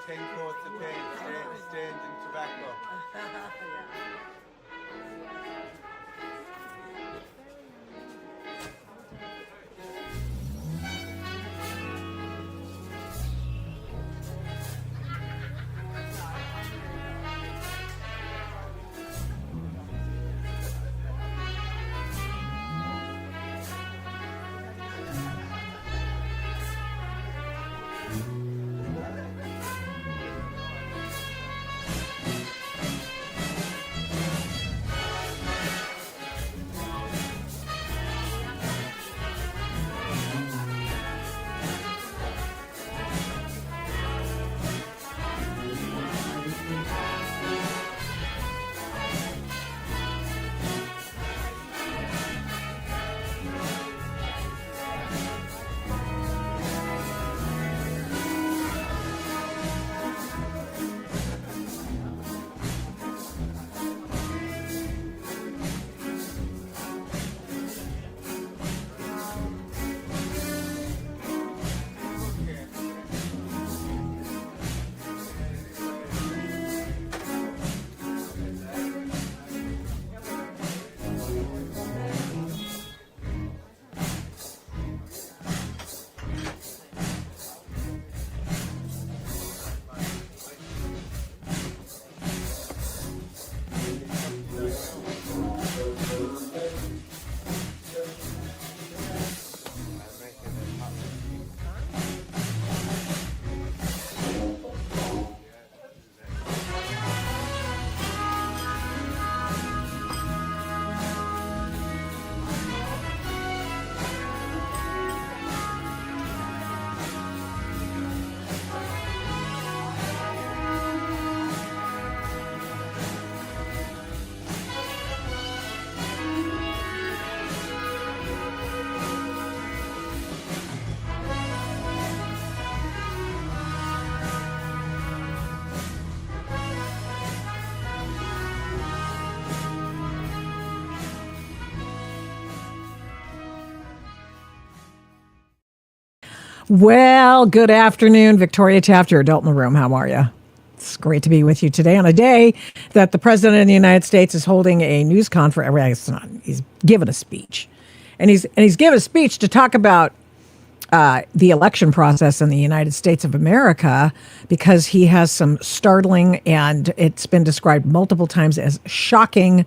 10 coats of paint, stained in tobacco. Well, good afternoon, Victoria Taft, your adult in the room. How are you? It's great to be with you today on a day that the President of the United States is holding a news conference. Well, it's not. He's given a speech, and he's given a speech to talk about the election process in the United States of America, because he has some startling, and it's been described multiple times as shocking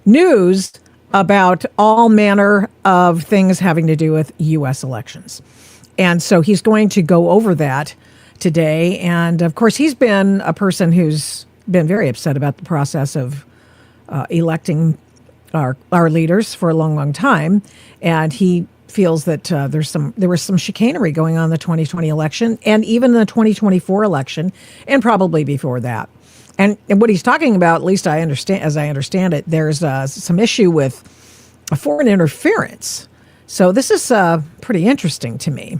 news about all manner of things having to do with U.S. elections. And so he's going to go over that today. And of course, he's been a person who's been very upset about the process of electing our leaders for a long, long time. And he feels that there was some chicanery going on in the 2020 election, and even the 2024 election, and probably before that. And what he's talking about, at least as I understand it, there's some issue with foreign interference. So this is pretty interesting to me.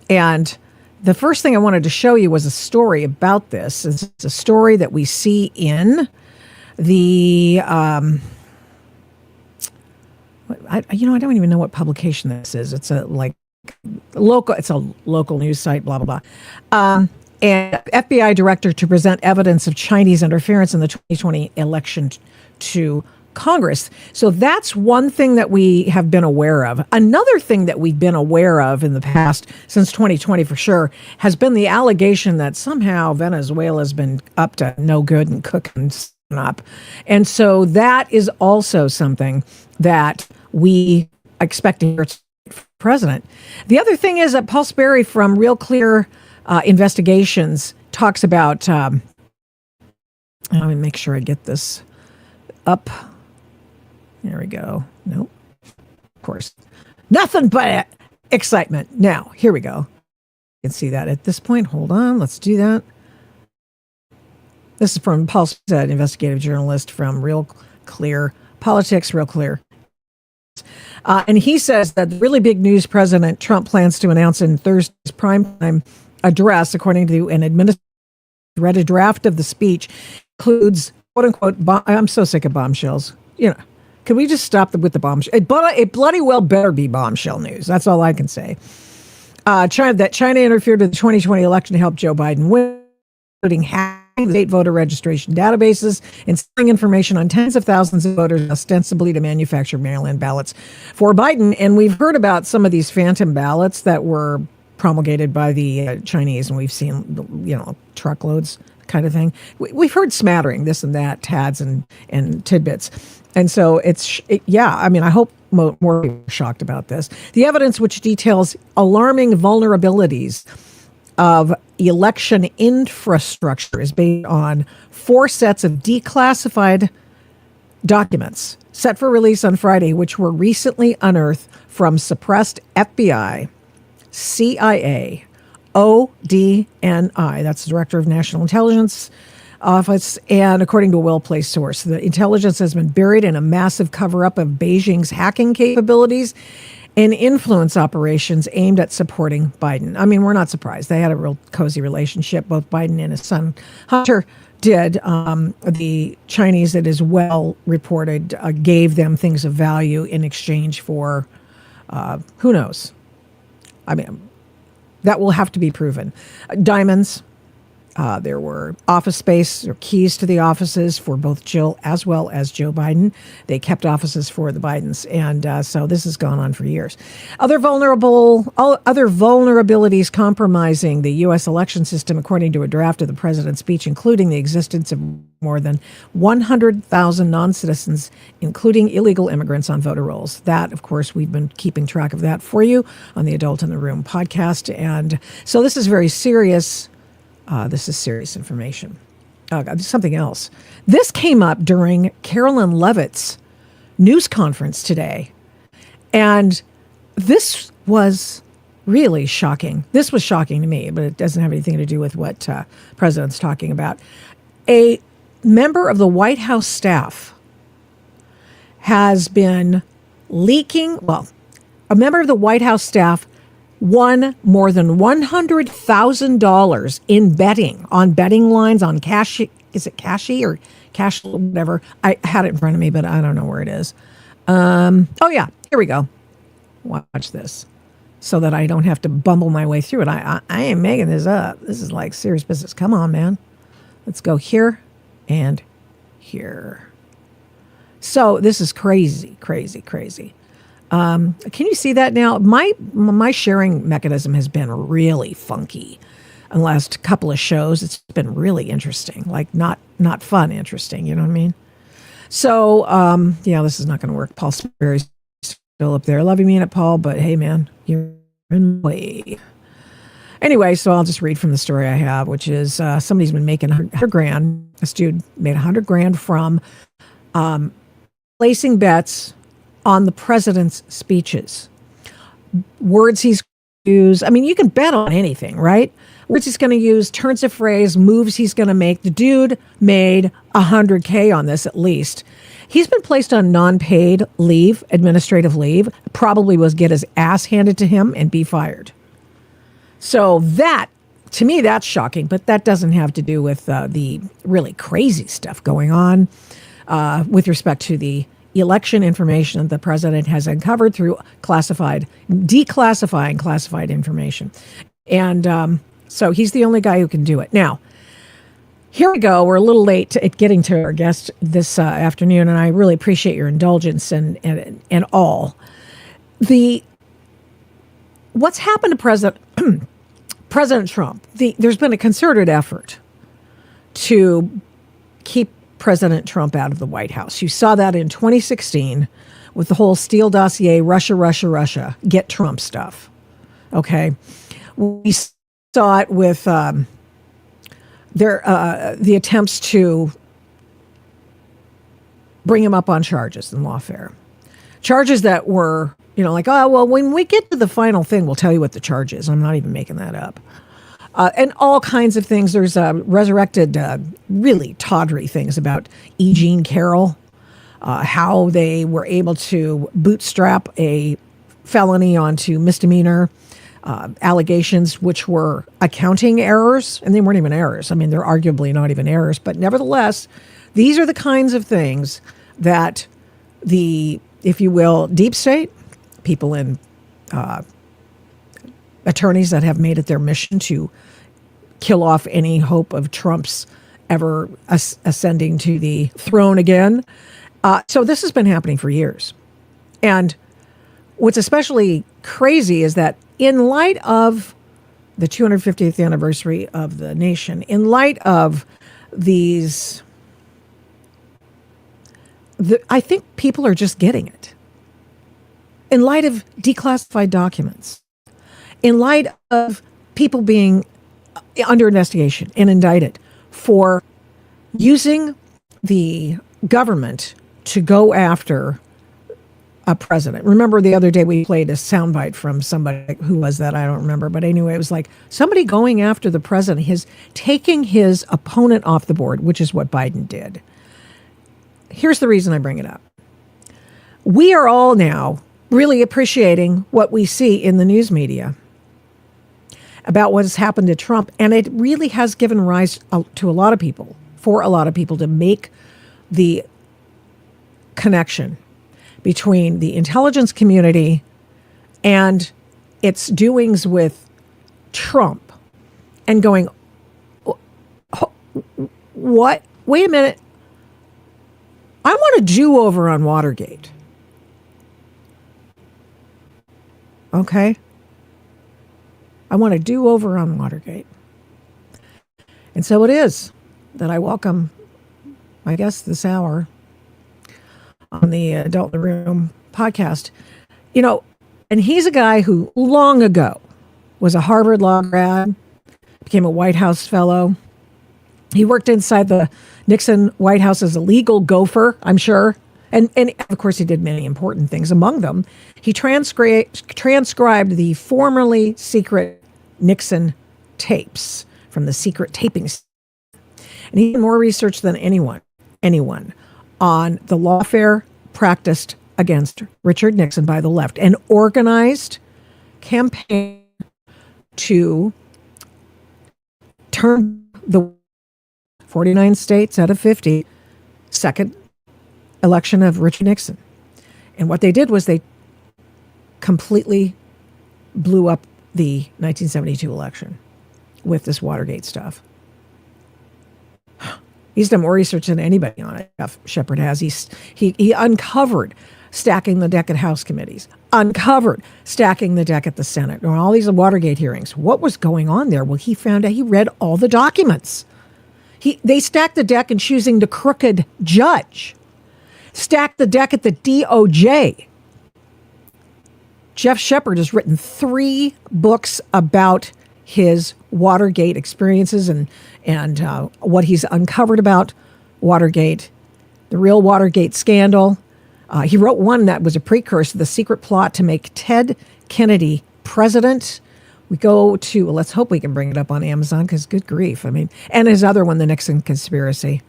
And the first thing I wanted to show you was a story about this. It's a story that we see in the, I don't even know what publication this is. It's a local news site, blah, blah, blah. And FBI director to present evidence of Chinese interference in the 2020 election to Congress. So that's one thing that we have been aware of. Another thing that we've been aware of in the past, since 2020 for sure, has been the allegation that somehow Venezuela's been up to no good and cooking up. And so that is also something that we expect to hear from the president. The other thing is that Paul Sperry from Real Clear Investigations talks about, let me make sure I get this up. There we go. Nope. Of course. Nothing but excitement. Now, here we go. You can see that at this point. Hold on. Let's do that. This is from Paul Sperry, investigative journalist from Real Clear Politics, Real Clear. And he says that the really big news President Trump plans to announce in Thursday's primetime address, according to an administrator who read a draft of the speech, includes, quote unquote, I'm so sick of bombshells. Could we just stop with the bombshell? It bloody well better be bombshell news. That's all I can say. China interfered with the 2020 election to help Joe Biden win. including hacking the state voter registration databases and stealing information on tens of thousands of voters, ostensibly to manufacture mail-in ballots for Biden. And we've heard about some of these phantom ballots that were promulgated by the Chinese, and we've seen, truckloads kind of thing. We've heard smattering, this and that, tads and tidbits. And so I hope more people are shocked about this. The evidence, which details alarming vulnerabilities of election infrastructure, is based on 4 sets of declassified documents set for release on Friday, which were recently unearthed from suppressed FBI, CIA, ODNI, that's the Director of National Intelligence Office, and according to a well-placed source, the intelligence has been buried in a massive cover-up of Beijing's hacking capabilities and influence operations aimed at supporting Biden. I mean, we're not surprised. They had a real cozy relationship. Both Biden and his son, Hunter, did. The Chinese, it is well reported, gave them things of value in exchange for, who knows? I mean, that will have to be proven. Diamonds. There were office space or keys to the offices for both Jill as well as Joe Biden. They kept offices for the Bidens. And so this has gone on for years. Other vulnerabilities compromising the U.S. election system, according to a draft of the president's speech, including the existence of more than 100,000 non-citizens, including illegal immigrants, on voter rolls. That, of course, we've been keeping track of that for you on the Adult in the Room podcast. And so this is very serious. This is serious information. Something else. This came up during Carolyn Leavitt's news conference today. And this was really shocking. This was shocking to me, but it doesn't have anything to do with what President's talking about. A member of the White House staff has been leaking, a member of the White House staff won more than $100,000 in betting, on betting lines, on cash. Is it Cashy or Cash, whatever? I had it in front of me, but I don't know where it is. Here we go. Watch this so that I don't have to bumble my way through it. I ain't making this up. This is like serious business. Come on, man. Let's go here and here. So this is crazy, crazy, crazy. Can you see that now? My sharing mechanism has been really funky in the last couple of shows. It's been really interesting, like not fun, interesting. You know what I mean? So, this is not going to work. Paul Sperry's still up there. Love you, mean it, Paul, but hey, man, you're in the way. Anyway, so I'll just read from the story I have, which is somebody's been making $100,000. This dude made $100,000 from placing bets on the president's speeches. Words he's going to use. I mean, you can bet on anything, right? Words he's going to use, turns of phrase, moves he's going to make. The dude made $100K on this at least. He's been placed on non-paid leave, administrative leave, probably was get his ass handed to him and be fired. So that, to me, that's shocking, but that doesn't have to do with the really crazy stuff going on with respect to the election information that the president has uncovered through declassifying classified information. And so he's the only guy who can do it. Now, here we go. We're a little late at getting to our guest this afternoon, and I really appreciate your indulgence and all. What's happened to President Trump? There's been a concerted effort to keep President Trump out of the White House. You saw that in 2016 with the whole Steele dossier, Russia, get Trump stuff. Okay. We saw it with the attempts to bring him up on charges in lawfare. Charges that were, when we get to the final thing, we'll tell you what the charge is. I'm not even making that up. And all kinds of things. There's resurrected, really tawdry things about E. Jean Carroll, how they were able to bootstrap a felony onto misdemeanor allegations, which were accounting errors, and they weren't even errors. I mean, they're arguably not even errors, but nevertheless, these are the kinds of things that the, if you will, deep state, people in attorneys that have made it their mission to kill off any hope of Trump's ever ascending to the throne again. So this has been happening for years. And what's especially crazy is that in light of the 250th anniversary of the nation, in light of these, I think people are just getting it. In light of declassified documents, in light of people being under investigation and indicted for using the government to go after a president. Remember the other day we played a soundbite from somebody, who was that? I don't remember. But anyway, it was like somebody going after the president, taking his opponent off the board, which is what Biden did. Here's the reason I bring it up. We are all now really appreciating what we see in the news media about what has happened to Trump. And it really has given rise to a lot of people, for a lot of people, to make the connection between the intelligence community and its doings with Trump and going, what? Wait a minute. I want a do-over on Watergate. Okay? I want a do-over on Watergate. And so it is that I welcome my guest this hour on the Adult in the Room podcast. You know, and he's a guy who long ago was a Harvard law grad, became a White House fellow. He worked inside the Nixon White House as a legal gopher, I'm sure. And of course, he did many important things. Among them, he transcribed the formerly secret Nixon tapes from the secret taping. And he did more research than anyone on the lawfare practiced against Richard Nixon by the left, an organized campaign to turn the 49 states out of 50 second election of Richard Nixon. And what they did was they completely blew up the 1972 election with this Watergate stuff. He's done more research than anybody on it. Jeff Shepard has. He uncovered stacking the deck at House committees, uncovered stacking the deck at the Senate, or all these Watergate hearings. What was going on there? Well, he found out, he read all the documents. They stacked the deck in choosing the crooked judge, stacked the deck at the DOJ. Jeff Shepard has written 3 books about his Watergate experiences and what he's uncovered about Watergate, the Real Watergate Scandal. He wrote one that was a precursor to the secret plot to make Ted Kennedy president. We go to, let's hope we can bring it up on Amazon, because good grief. I mean, and his other one, the Nixon Conspiracy.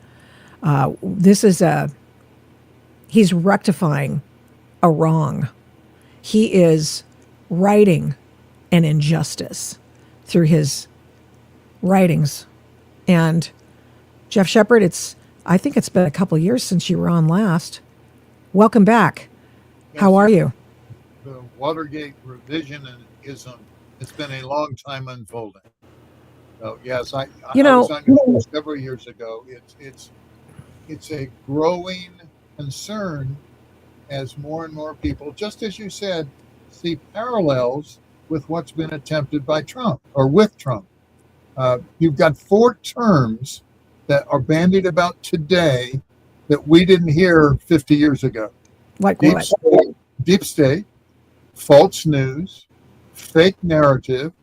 He's rectifying a wrong. He is righting an injustice through his writings. And Jeff Shepard, I think it's been a couple of years since you were on last. Welcome back. Yes, how are you? The Watergate revisionism, it's been a long time unfolding. So yes, I was on your show several years ago. It's a growing concern as more and more people, just as you said, see parallels with what's been attempted by Trump or with Trump. You've got 4 terms that are bandied about today that we didn't hear 50 years ago. Like Deep state, false news, fake narrative,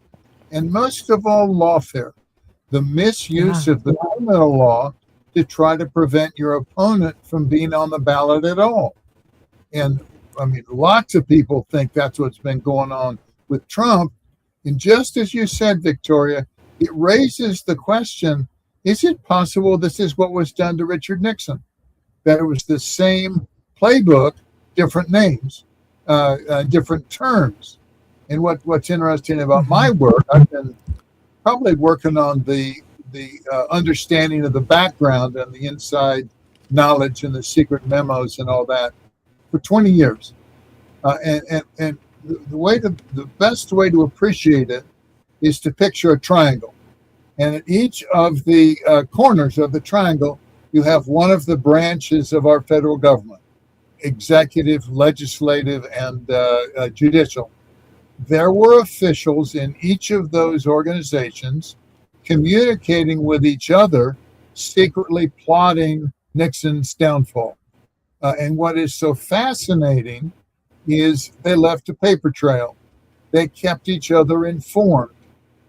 and most of all, lawfare. The misuse of the criminal law to try to prevent your opponent from being on the ballot at all. And I mean, lots of people think that's what's been going on with Trump. And just as you said, Victoria, it raises the question, is it possible this is what was done to Richard Nixon? That it was the same playbook, different names, different terms. And what's interesting about my work, I've been probably working on the understanding of the background and the inside knowledge and the secret memos and all that for 20 years. And the best way to appreciate it is to picture a triangle. And at each of the corners of the triangle, you have one of the branches of our federal government, executive, legislative, and judicial. There were officials in each of those organizations communicating with each other, secretly plotting Nixon's downfall. And what is so fascinating is they left a paper trail. They kept each other informed.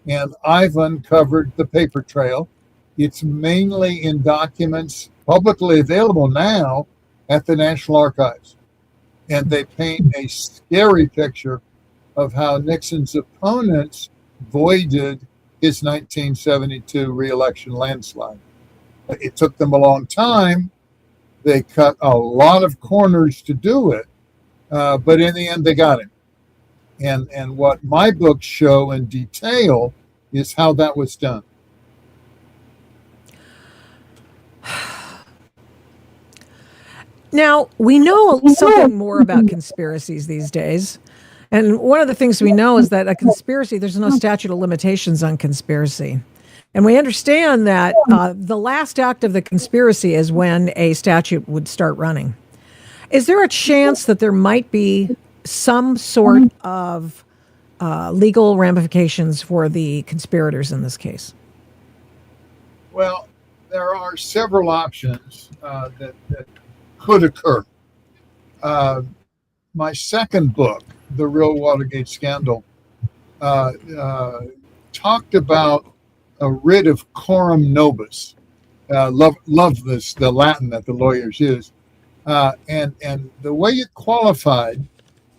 And I've uncovered the paper trail. It's mainly in documents publicly available now at the National Archives. And they paint a scary picture of how Nixon's opponents voided his 1972 re-election landslide. It took them a long time. They cut a lot of corners to do it, but in the end, they got him. And what my books show in detail is how that was done. Now, we know something more about conspiracies these days. And one of the things we know is that a conspiracy, there's no statute of limitations on conspiracy. And we understand that the last act of the conspiracy is when a statute would start running. Is there a chance that there might be some sort of legal ramifications for the conspirators in this case? Well, there are several options that could occur. My second book, The Real Watergate Scandal, talked about a writ of coram nobis. Love this, the Latin that the lawyers use. And the way it qualified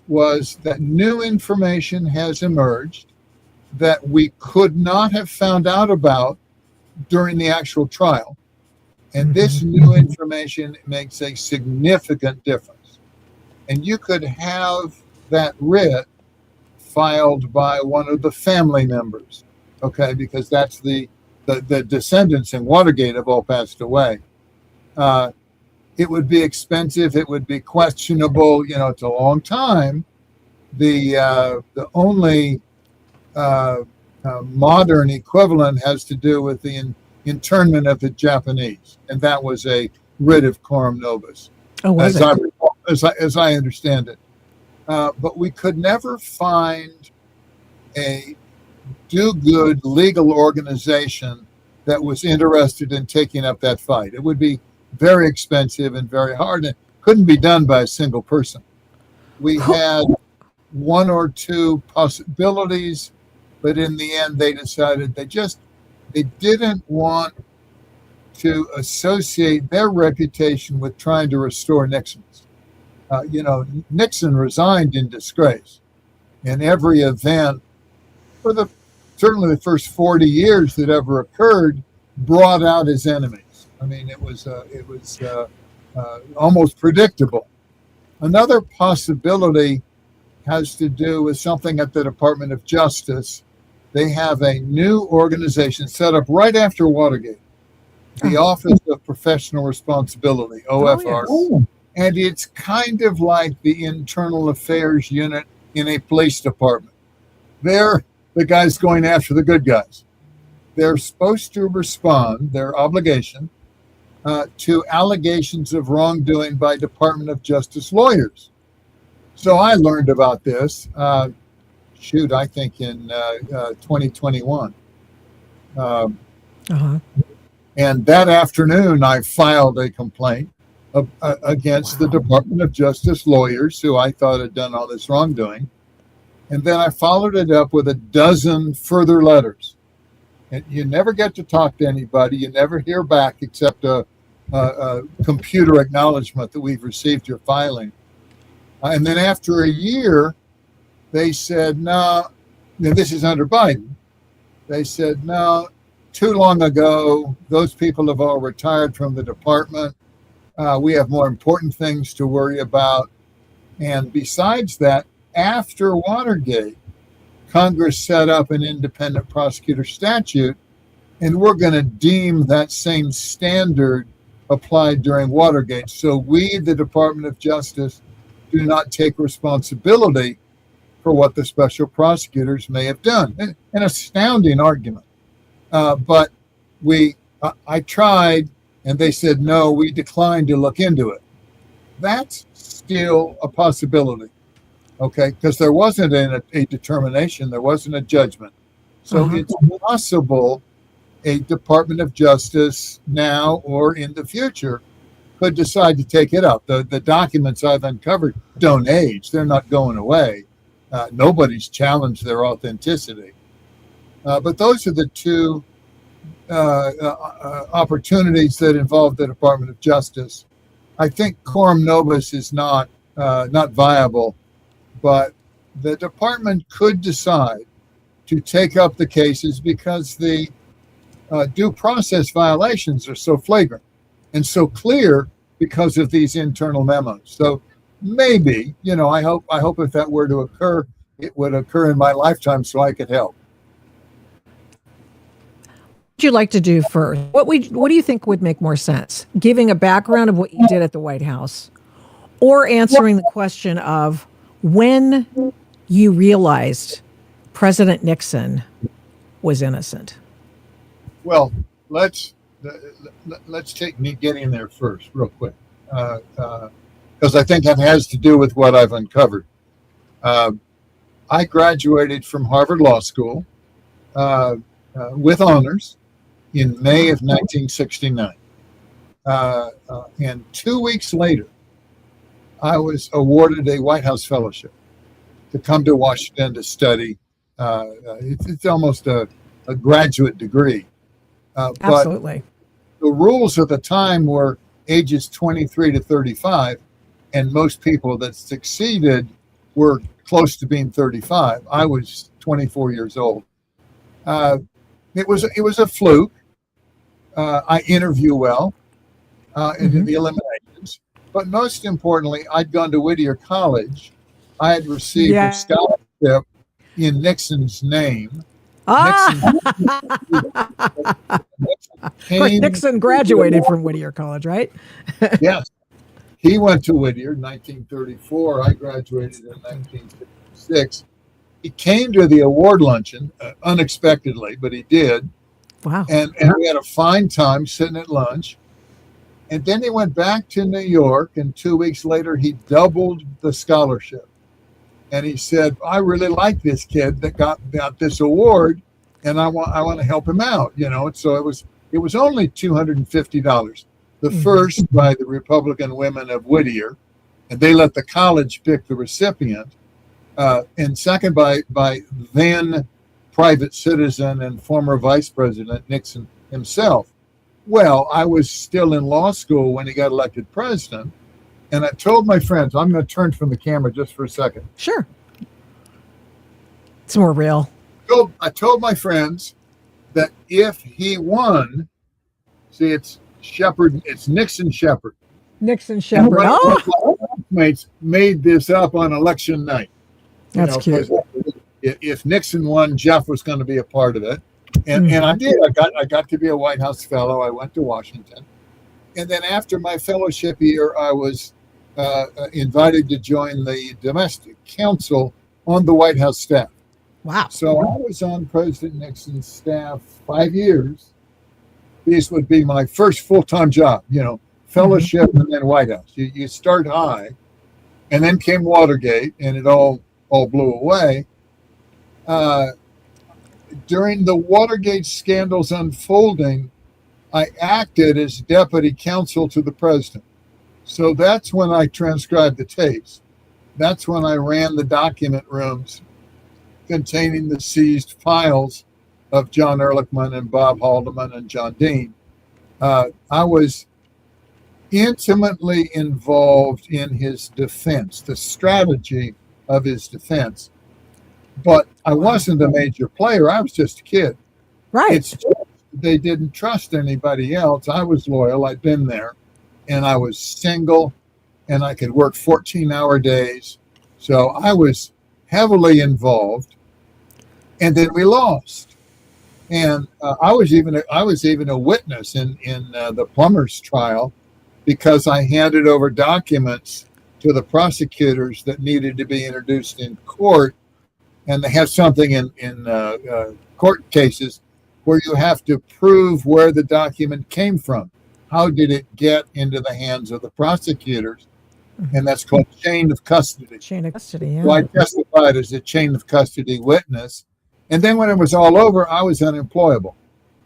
was that new information has emerged that we could not have found out about during the actual trial. And this new information makes a significant difference. And you could have that writ filed by one of the family members, okay, because that's the descendants in Watergate have all passed away. It would be expensive. It would be questionable. You know, it's a long time. The only modern equivalent has to do with the internment of the Japanese, and that was a writ of coram nobis, Oh, was it? as I understand it. But we could never find a do-good legal organization that was interested in taking up that fight. It would be very expensive and very hard, and it couldn't be done by a single person. We had one or two possibilities, but in the end, they decided they didn't want to associate their reputation with trying to restore Nixon's. Nixon resigned in disgrace, and every event for certainly the first 40 years that ever occurred brought out his enemies. I mean, it was almost predictable. Another possibility has to do with something at the Department of Justice. They have a new organization set up right after Watergate, the Office of Professional Responsibility, OFR. Oh, yes. And it's kind of like the internal affairs unit in a police department. They're the guys going after the good guys. They're supposed to respond, their obligation, to allegations of wrongdoing by Department of Justice lawyers. So I learned about this, I think in 2021. And that afternoon, I filed a complaint against the Department of Justice lawyers who I thought had done all this wrongdoing. And then I followed it up with a dozen further letters. And you never get to talk to anybody. You never hear back except a computer acknowledgement that we've received your filing. And then after a year, they said, no, this is under Biden. They said, no, too long ago, those people have all retired from the department. We have more important things to worry about. And besides that, after Watergate, Congress set up an independent prosecutor statute, and we're going to deem that same standard applied during Watergate. So we, the Department of Justice, do not take responsibility for what the special prosecutors may have done. An astounding argument. But I tried, and they said, no, we declined to look into it. That's still a possibility, okay? Because there wasn't a determination, there wasn't a judgment. So it's possible a Department of Justice now or in the future could decide to take it up. The documents I've uncovered don't age. They're not going away. Nobody's challenged their authenticity. But those are the two opportunities that involve the Department of Justice. I think coram nobis is not viable, but the department could decide to take up the cases because the due process violations are so flagrant and so clear because of these internal memos. So maybe, I hope if that were to occur, it would occur in my lifetime so I could help. What would you like to do first? What do you think would make more sense? Giving a background of what you did at the White House, or answering the question of when you realized President Nixon was innocent? Well, let's take me getting there first, real quick, because I think that has to do with what I've uncovered. I graduated from Harvard Law School with honors in May of 1969. And 2 weeks later, I was awarded a White House fellowship to come to Washington to study. It's almost a graduate degree. Absolutely. But the rules at the time were ages 23 to 35, and most people that succeeded were close to being 35. I was 24 years old. It was a fluke. I interview well in the eliminations, but most importantly, I'd gone to Whittier College. I had received a scholarship in Nixon's name. Nixon graduated from Whittier College, right? Yes. He went to Whittier in 1934. I graduated in 1956. He came to the award luncheon unexpectedly, but he did. Wow. And we had a fine time sitting at lunch. And then he went back to New York, and 2 weeks later, he doubled the scholarship. And he said, I really like this kid that got this award, and I want to help him out, So it was only $250. The first by the Republican women of Whittier, and they let the college pick the recipient. And second by then private citizen and former Vice President Nixon himself. Well, I was still in law school when he got elected president, and I told my friends, I'm going to turn from the camera just for a second. Sure. It's more real. I told my friends that if he won, see, it's Shepard, it's Nixon Shepard. Nixon Shepard. My mates made this up on election night. That's cute. If Nixon won, Jeff was going to be a part of it. And I did. I got to be a White House fellow. I went to Washington. And then after my fellowship year, I was invited to join the domestic council on the White House staff. Wow. So I was on President Nixon's staff 5 years. This would be my first full-time job, fellowship and then White House. You start high, and then came Watergate, and it all blew away. During the Watergate scandal's unfolding, I acted as deputy counsel to the president. So that's when I transcribed the tapes. That's when I ran the document rooms containing the seized files of John Ehrlichman and Bob Haldeman and John Dean. I was intimately involved in his defense, the strategy of his defense. But I wasn't a major player. I was just a kid. Right. It's just they didn't trust anybody else. I was loyal. I'd been there. And I was single. And I could work 14-hour days. So I was heavily involved. And then we lost. And I was even a witness in the Plumbers trial because I handed over documents to the prosecutors that needed to be introduced in court. And they have something in court cases where you have to prove where the document came from. How did it get into the hands of the prosecutors? And that's called chain of custody. Chain of custody, yeah. So I testified as a chain of custody witness. And then when it was all over, I was unemployable.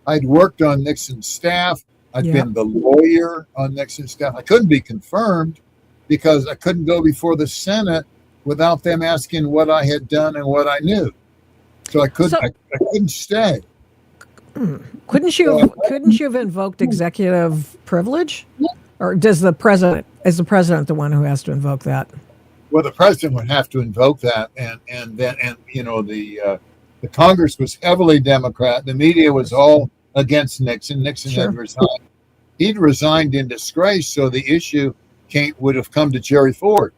I'd worked on Nixon's staff. I'd been the lawyer on Nixon's staff. I couldn't be confirmed because I couldn't go before the Senate without them asking what I had done and what I knew. So I couldn't stay. Couldn't you have invoked executive privilege? Or is the president the one who has to invoke that? Well, the president would have to invoke that, and the Congress was heavily Democrat. The media was all against Nixon. Nixon had resigned. He'd resigned in disgrace, so the issue would have come to Jerry Ford.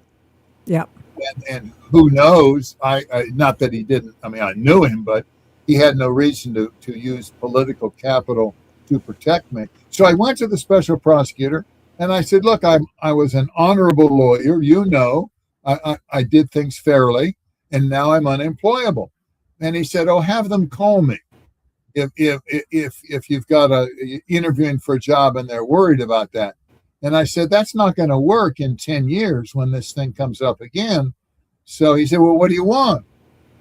Yeah. And who knows? Not that he didn't. I mean, I knew him, but he had no reason to use political capital to protect me. So I went to the special prosecutor and I said, "Look, I was an honorable lawyer. I did things fairly, and now I'm unemployable." And he said, "Oh, have them call me if you've got interviewing for a job and they're worried about that." And I said, "That's not going to work in 10 years when this thing comes up again." So he said, "Well, what do you want?"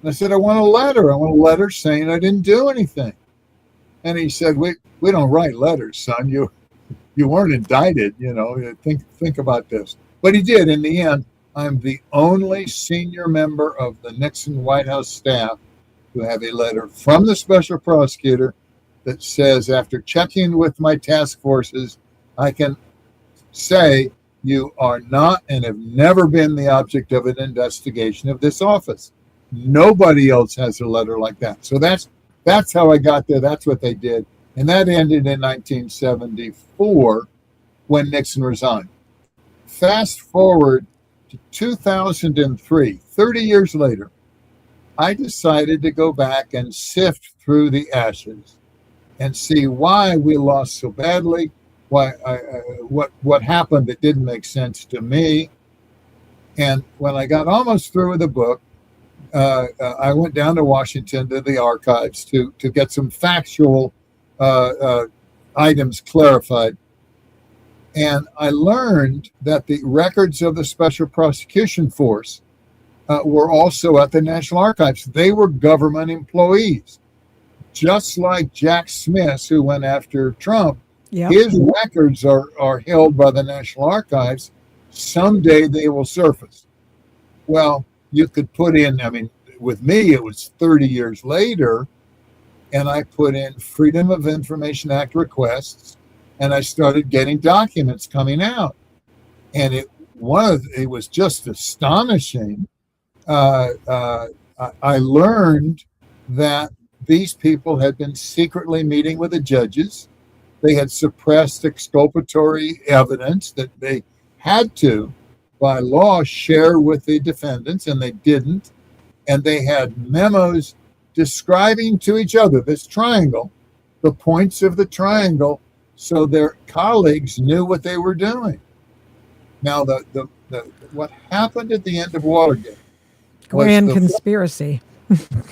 And I said, "I want a letter. I want a letter saying I didn't do anything." And he said, we don't write letters, son. You weren't indicted, think about this." But he did. In the end, I'm the only senior member of the Nixon White House staff to have a letter from the special prosecutor that says, after checking with my task forces, I can say you are not and have never been the object of an investigation of this office. Nobody else has a letter like that. So that's how I got there. That's what they did. And that ended in 1974 when Nixon resigned. Fast forward to 2003, 30 years later, I decided to go back and sift through the ashes and see why we lost so badly, what happened that didn't make sense to me. And when I got almost through with the book, I went down to Washington to the archives to get some factual items clarified. And I learned that the records of the Special Prosecution Force were also at the National Archives. They were government employees, just like Jack Smith, who went after Trump. Yep. His records are held by the National Archives. Someday they will surface. Well, you could put in, with me, it was 30 years later, and I put in Freedom of Information Act requests, and I started getting documents coming out. And it was just astonishing. I learned that these people had been secretly meeting with the judges. They had suppressed exculpatory evidence that they had to, by law, share with the defendants, and they didn't. And they had memos describing to each other this triangle, the points of the triangle, so their colleagues knew what they were doing. Now, what happened at the end of Watergate? Grand conspiracy.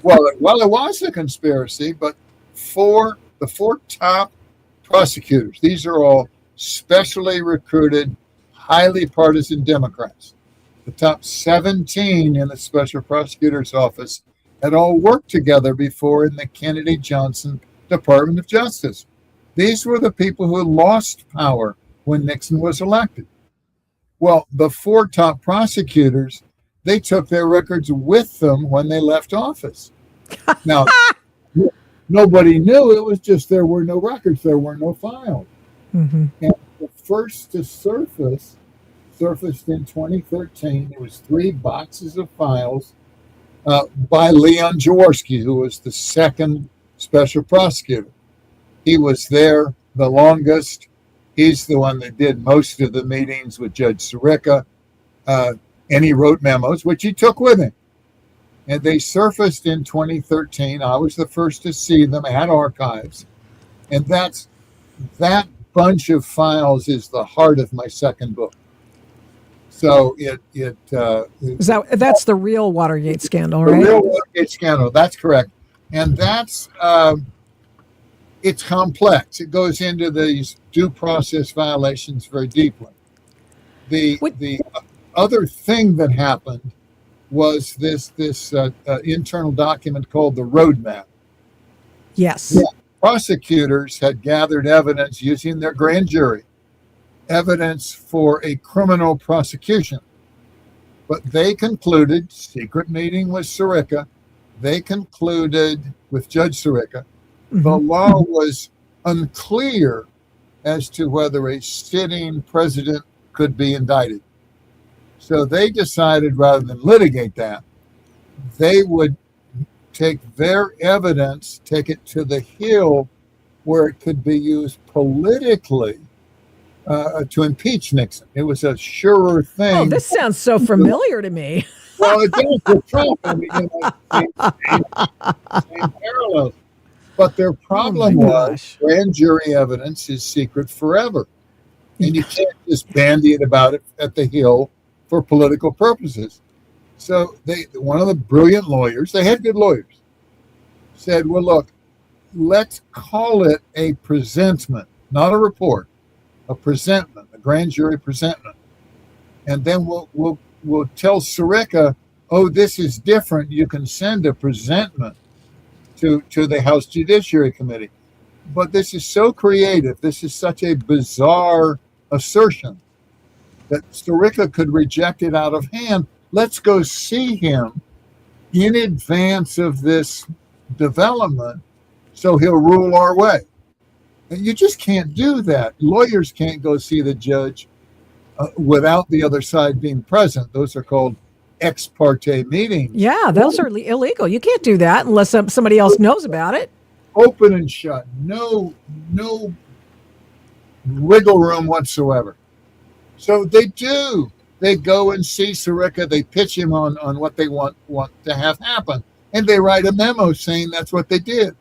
Well, it was a conspiracy, but the four top prosecutors, these are all specially recruited, highly partisan Democrats. The top 17 in the Special Prosecutor's Office had all worked together before in the Kennedy-Johnson Department of Justice. These were the people who lost power when Nixon was elected. Well, the four top prosecutors, they took their records with them when they left office. Now, nobody knew. It was just there were no records. There were no files. Mm-hmm. And the first to surfaced in 2013. There was 3 boxes of files by Leon Jaworski, who was the second special prosecutor. He was there the longest. He's the one that did most of the meetings with Judge Sirica, and he wrote memos, which he took with him. And they surfaced in 2013. I was the first to see them at archives. And that bunch of files is the heart of my second book. So that's the Real Watergate Scandal, right? The Real Watergate Scandal, that's correct. And that's it's complex. It goes into these due process violations very deeply. The other thing that happened was this internal document called the roadmap. Yes. Yeah. Prosecutors had gathered evidence using their grand jury, evidence for a criminal prosecution. But they concluded, secret meeting with Sirica, they concluded with Judge Sirica, the law was unclear as to whether a sitting president could be indicted. So they decided, rather than litigate that, they would take their evidence, take it to the Hill where it could be used politically to impeach Nixon. It was a surer thing. Oh, this sounds so familiar to me. Well, it does with Trump. I mean, same parallels. But their problem was grand jury evidence is secret forever. And you can't just bandy it about it at the Hill for political purposes. So one of the brilliant lawyers, they had good lawyers, said, well, look, let's call it a presentment, not a report, a presentment, a grand jury presentment. And then we'll tell Sirica, oh, this is different. You can send a presentment to the House Judiciary Committee. But this is so creative. This is such a bizarre assertion that Sirica could reject it out of hand. Let's go see him in advance of this development so he'll rule our way. And you just can't do that. Lawyers can't go see the judge without the other side being present. Those are called ex parte meetings. Yeah, those are illegal. You can't do that unless somebody else knows about it. Open and shut. No wiggle room whatsoever. So they do. They go and see Sirica. They pitch him on what they want to have happen. And they write a memo saying that's what they did.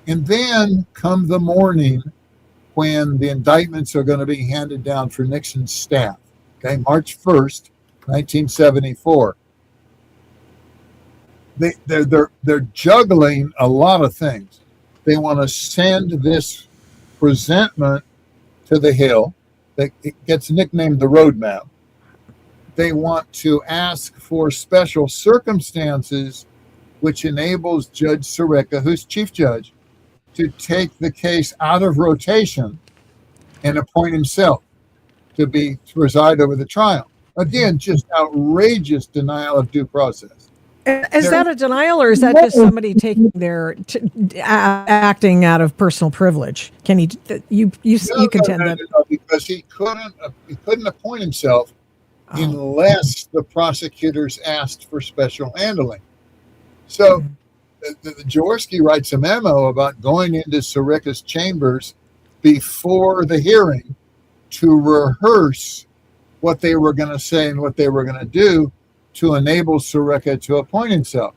And then come the morning when the indictments are going to be handed down for Nixon's staff. Okay, March 1st, 1974. They're juggling a lot of things. They want to send this presentment to the Hill. It gets nicknamed the roadmap. They want to ask for special circumstances which enables Judge Sirica, who's chief judge, to take the case out of rotation and appoint himself to preside over the trial. Again, just outrageous denial of due process. Is that a denial, or is that just somebody taking acting out of personal privilege? Can you contend that? No, because he couldn't appoint himself unless the prosecutors asked for special handling. So the Jaworski writes a memo about going into Sirica's chambers before the hearing to rehearse what they were going to say and what they were going to do to enable Sirica to appoint himself.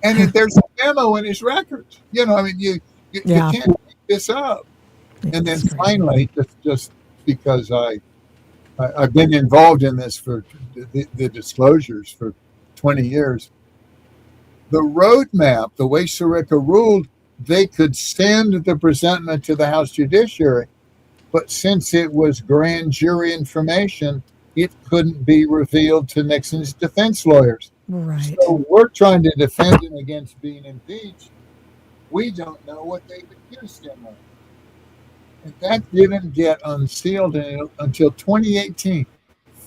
And there's a memo in his records. You can't make this up. And then finally, just because I've been involved in this for the disclosures for 20 years, the roadmap, the way Sirica ruled, they could send the presentment to the House Judiciary, but since it was grand jury information, it couldn't be revealed to Nixon's defense lawyers. Right. So we're trying to defend him against being impeached. We don't know what they've accused him of. And that didn't get unsealed until 2018,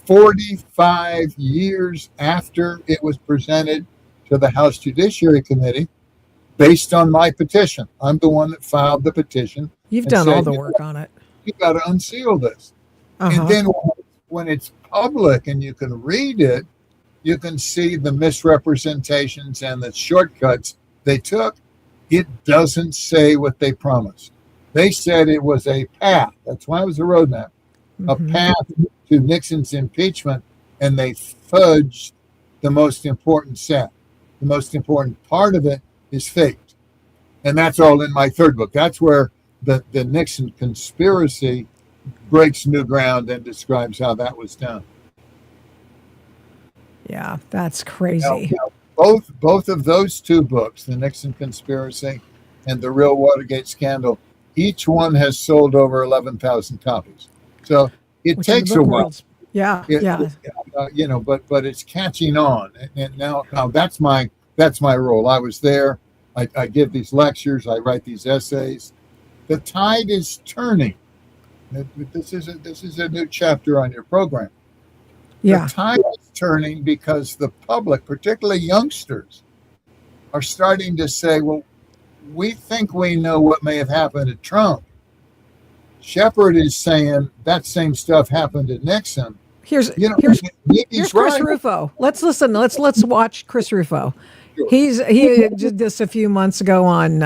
45 years after it was presented to the House Judiciary Committee based on my petition. I'm the one that filed the petition. You've done all the work on it. You got to unseal this. And then when it's public and you can read it, you can see the misrepresentations and the shortcuts they took. It doesn't say what they promised. They said it was a path. That's why it was a roadmap, a path to Nixon's impeachment, and they fudged the most important step. The most important part of it is faked. And that's all in my third book. That's where the Nixon Conspiracy breaks new ground and describes how that was done. Yeah, that's crazy. Now, both of those two books, the Nixon Conspiracy and the Real Watergate Scandal, Each one has sold over 11,000 copies. So it takes a while. Yeah, But it's catching on, and now that's my role. I was there. I give these lectures. I write these essays. The tide is turning. This is a new chapter on your program. Yeah. The tide is turning because the public, particularly youngsters, are starting to say, "Well, we think we know what may have happened to Trump." Shepard is saying that same stuff happened to Nixon. Here's Chris Rufo. Let's listen. Let's watch Chris Rufo. Sure. He did this a few months ago on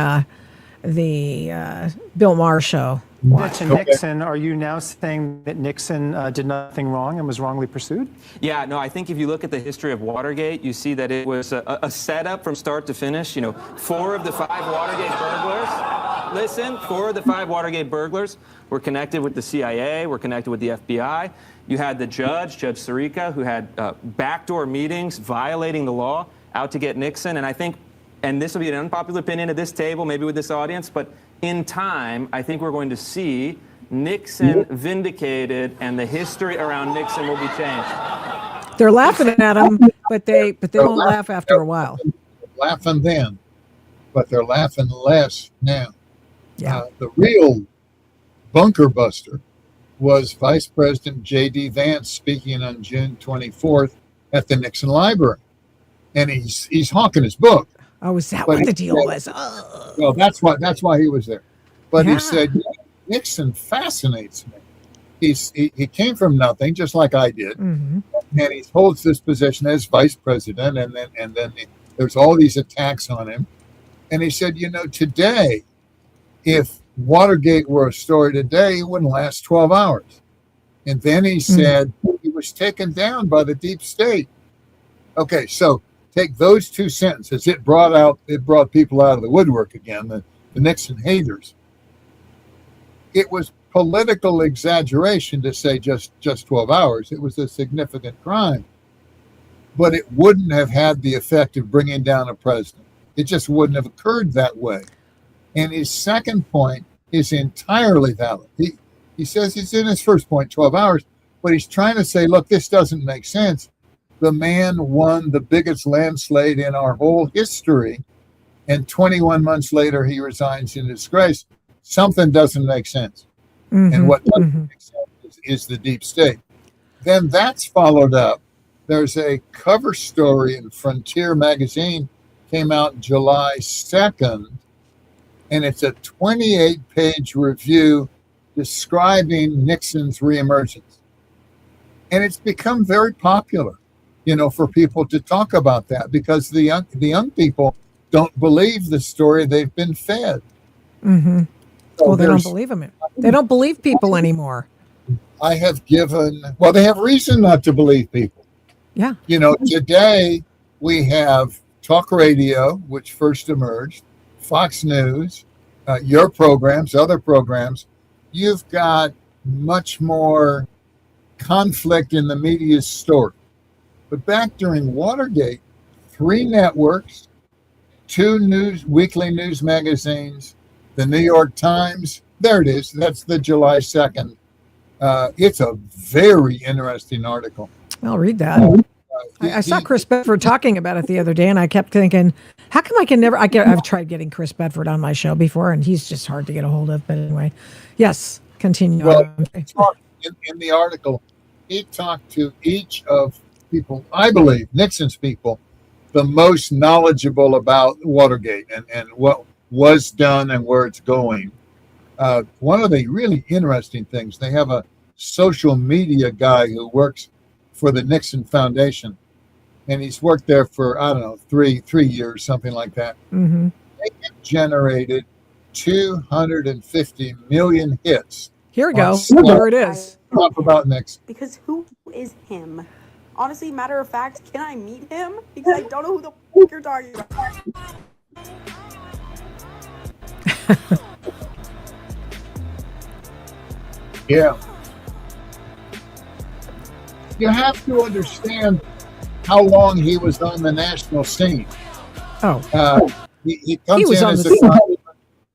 the Bill Maher show. To Nixon, are you now saying that Nixon did nothing wrong and was wrongly pursued? Yeah, no, I think if you look at the history of Watergate, you see that it was a setup from start to finish. 4 of the 5 Watergate burglars, listen, 4 of the 5 Watergate burglars were connected with the CIA, were connected with the FBI. You had the Judge Sirica, who had backdoor meetings violating the law out to get Nixon. And I think, and this will be an unpopular opinion at this table, maybe with this audience, but in time, I think we're going to see Nixon vindicated, and the history around Nixon will be changed. They're laughing at him, but they won't laugh after a while. Laughing then, but they're laughing less now. Yeah. The real bunker buster was Vice President J.D. Vance speaking on June 24th at the Nixon Library, and he's hawking his book. Oh, is that what the deal was? Oh. Well, that's why he was there. But he said, Nixon fascinates me. He came from nothing, just like I did, and he holds this position as vice president, and then there's all these attacks on him. And he said, today, if Watergate were a story today, it wouldn't last 12 hours. And then he said he was taken down by the deep state. Okay, so take those 2 sentences. It brought people out of the woodwork again, the Nixon haters. It was political exaggeration to say just 12 hours. It was a significant crime. But it wouldn't have had the effect of bringing down a president. It just wouldn't have occurred that way. And his second point is entirely valid. He says he's in his first point, 12 hours, but he's trying to say, look, this doesn't make sense. The man won the biggest landslide in our whole history, and 21 months later he resigns in disgrace. Something doesn't make sense. And what doesn't make sense is the deep state. Then that's followed up. There's a cover story in Frontier magazine, came out July 2nd, and it's a 28-page review describing Nixon's reemergence. And it's become very popular, for people to talk about that, because the young people don't believe the story they've been fed. So well, they don't believe them. They don't believe people anymore. They have reason not to believe people. Yeah. Today we have talk radio, which first emerged, Fox News, your programs, other programs. You've got much more conflict in the media's story. But back during Watergate, 3 networks, 2 weekly news magazines, the New York Times. There it is. That's the July 2nd. It's a very interesting article. I'll read that. I saw Chris Bedford talking about it the other day, and I kept thinking, how come I've tried getting Chris Bedford on my show before, and he's just hard to get a hold of. But anyway, yes, continue. Well, in the article, he talked to each of people, I believe, Nixon's people, the most knowledgeable about Watergate and what was done and where it's going. One of the really interesting things, they have a social media guy who works for the Nixon Foundation, and he's worked there for, I don't know, three years, something like that. They have generated 250 million hits. Here we go. There it is. Talk about Nixon. Because who is him? Honestly, matter of fact, can I meet him? Because I don't know who the fuck you're talking about. Yeah. You have to understand how long he was on the national scene. He comes in as a congressman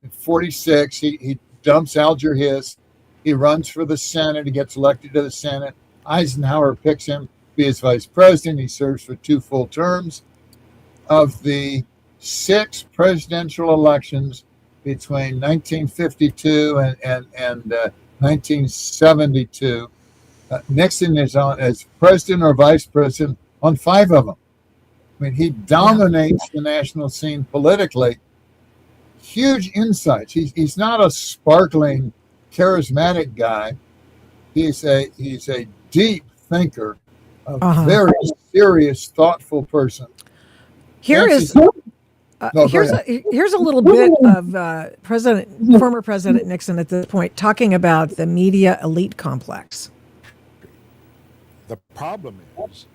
in 46. He dumps Alger Hiss. He runs for the Senate. He gets elected to the Senate. Eisenhower picks him to be his vice president. He serves for 2 full terms. Of the 6 presidential elections between 1952 and 1972, Nixon is on as president or vice president on 5 of them. I mean, he dominates the national scene politically. Huge insights. He's not a sparkling, charismatic guy. He's a deep thinker, a very serious, thoughtful person. Here's a little bit of former President Nixon at this point talking about the media elite complex. The problem is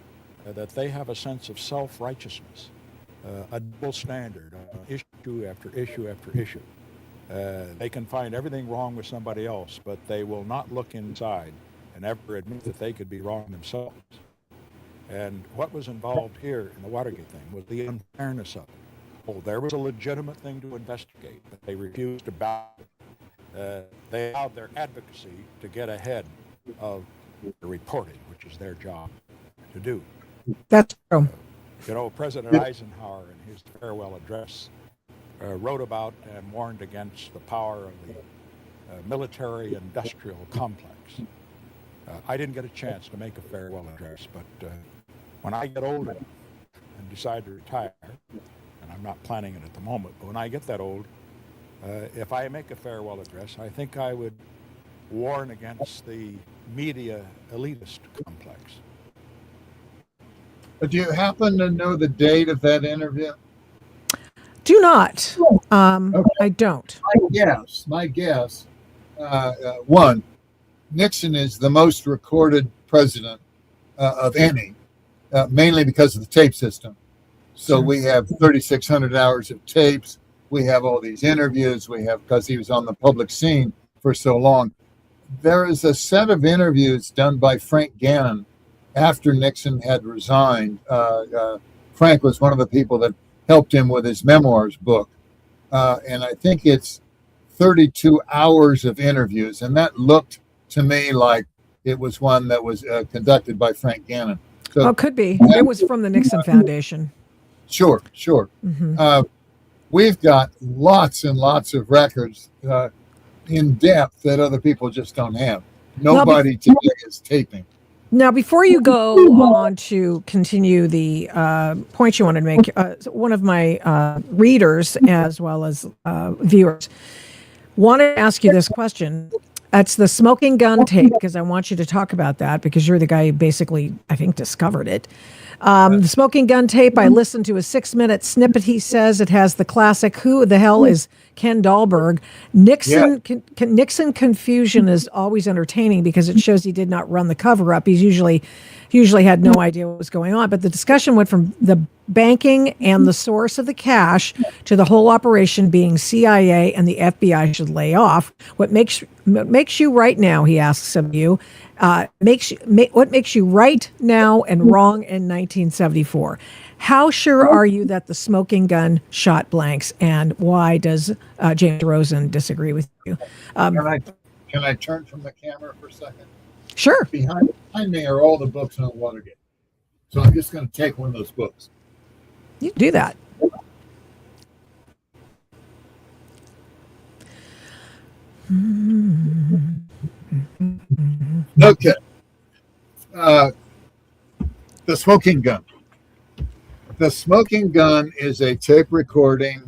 that they have a sense of self-righteousness, a double standard, issue after issue after issue. They can find everything wrong with somebody else, but they will not look inside and ever admit that they could be wrong themselves. And what was involved here in the Watergate thing was the unfairness of it. Oh, there was a legitimate thing to investigate, but they refused to bow it. They allowed their advocacy to get ahead of the reporting, which is their job to do. That's true. You know, President Eisenhower in his farewell address wrote about and warned against the power of the military-industrial complex. I didn't get a chance to make a farewell address, but when I get older and decide to retire, and I'm not planning it at the moment, but when I get that old, if I make a farewell address, I think I would warn against the media elitist complex. Do you happen to know the date of that interview? Do not. Okay. I don't. My guess, one, Nixon is the most recorded president of any, mainly because of the tape system. So we have 3,600 hours of tapes. We have all these interviews. We have, because he was on the public scene for so long. There is a set of interviews done by Frank Gannon after Nixon had resigned. Frank was one of the people that helped him with his memoirs book. And I think it's 32 hours of interviews. And that looked to me like it was one that was conducted by Frank Gannon. So, could be. It was from the Nixon Foundation. Sure. Mm-hmm. We've got lots and lots of records in depth that other people just don't have. Nobody today is taping. Now, before you go on to continue the points you wanted to make, one of my readers as well as viewers wanted to ask you this question. That's the smoking gun tape, because I want you to talk about that because you're the guy who basically, I think, discovered it. The smoking gun tape, I listened to a 6-minute snippet. He says it has the classic, who the hell is Ken Dahlberg? Nixon confusion is always entertaining because it shows he did not run the cover up. He's usually had no idea what was going on. But the discussion went from the banking and the source of the cash to the whole operation being CIA and the FBI should lay off. What makes you right now, he asks of you, what makes you right now and wrong in 1974? How sure are you that the smoking gun shot blanks, and why does James Rosen disagree with you? Can I turn from the camera for a second? Sure. Behind me are all the books on Watergate. So I'm just going to take one of those books. You do that. Okay. The smoking gun. The smoking gun is a tape recording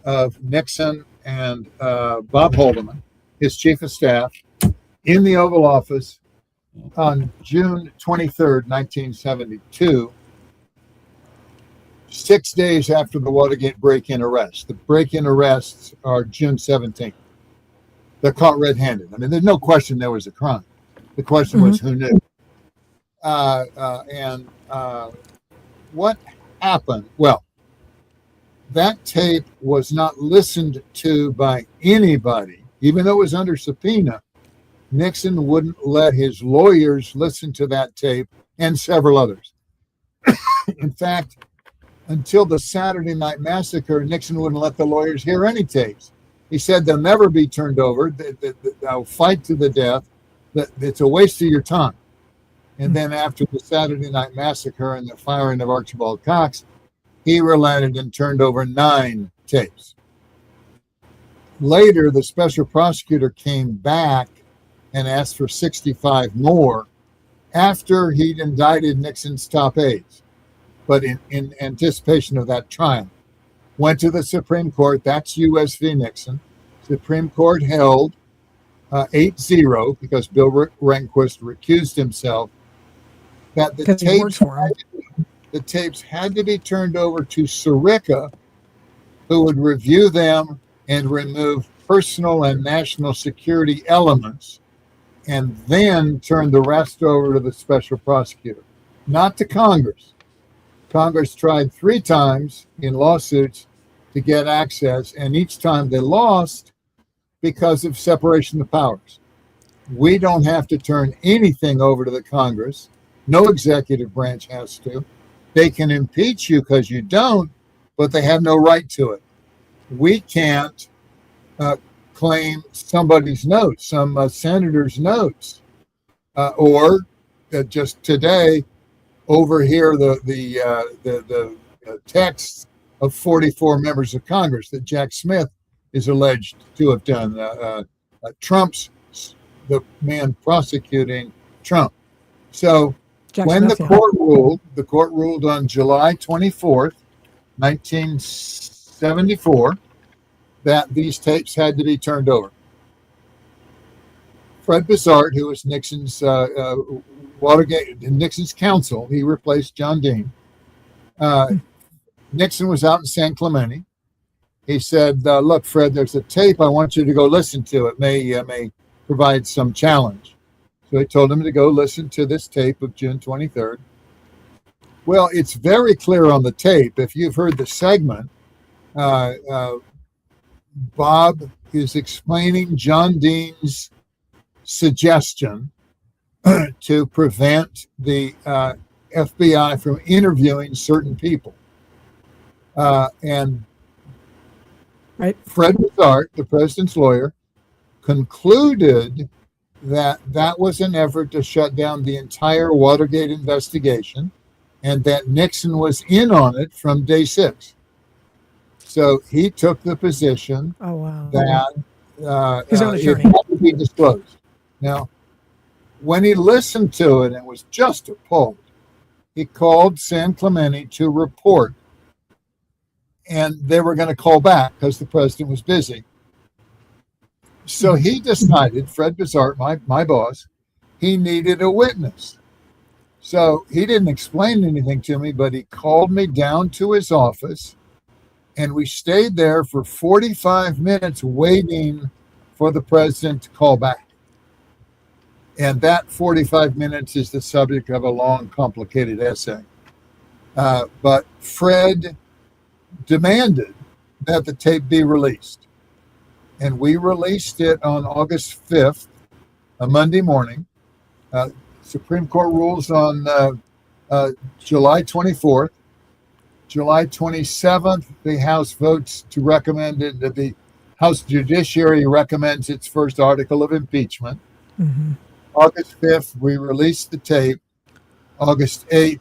of Nixon and Bob Haldeman, his chief of staff, in the Oval Office on June 23rd, 1972, 6 days after the Watergate break-in arrest. The break-in arrests are June 17th. They're caught red-handed. I mean, there's no question there was a crime. The question was who knew. What happened? Well, that tape was not listened to by anybody, even though it was under subpoena. Nixon wouldn't let his lawyers listen to that tape and several others. In fact, until the Saturday Night Massacre, Nixon wouldn't let the lawyers hear any tapes. He said they'll never be turned over. They'll fight to the death. It's a waste of your time. And then after the Saturday Night Massacre and the firing of Archibald Cox, he relented and turned over 9 tapes. Later, the special prosecutor came back and asked for 65 more after he'd indicted Nixon's top aides, but in anticipation of that trial. Went to the Supreme Court. That's U.S. v. Nixon. Supreme Court held 8-0 because Bill Rehnquist recused himself, that the tapes had to be turned over to Sirica, who would review them and remove personal and national security elements, and then turn the rest over to the special prosecutor, not to Congress. Congress tried 3 times in lawsuits to get access, and each time they lost because of separation of powers. We don't have to turn anything over to the Congress. No executive branch has to. They can impeach you because you don't, but they have no right to it. We can't claim somebody's notes, some senator's notes, or just today overhear the texts of 44 members of Congress that Jack Smith is alleged to have done. Trump's the man prosecuting Trump. So Jack when Smith, the court ruled on July 24th, 1974, that these tapes had to be turned over. Fred Bizart, who was Nixon's Nixon's counsel, he replaced John Dean. Nixon was out in San Clemente. He said, "Look, Fred, there's a tape. I want you to go listen to it. May provide some challenge." So he told him to go listen to this tape of June 23rd. Well, it's very clear on the tape. If you've heard the segment, Bob is explaining John Dean's suggestion to prevent the FBI from interviewing certain people. And Fred Bizart, the president's lawyer, concluded that that was an effort to shut down the entire Watergate investigation and that Nixon was in on it from day 6. So he took the position that it had to be disclosed. Now, when he listened to it and was just appalled, he called San Clemente to report, and they were going to call back because the president was busy. So he decided, Fred Bizart, my boss, he needed a witness. So he didn't explain anything to me, but he called me down to his office, and we stayed there for 45 minutes waiting for the president to call back. And that 45 minutes is the subject of a long, complicated essay. But Fred demanded that the tape be released. And we released it on August 5th, a Monday morning. Supreme Court rules on July 24th. July 27th, the House votes to recommend it. The House Judiciary recommends its first article of impeachment. Mm-hmm. August 5th, we released the tape. August 8th,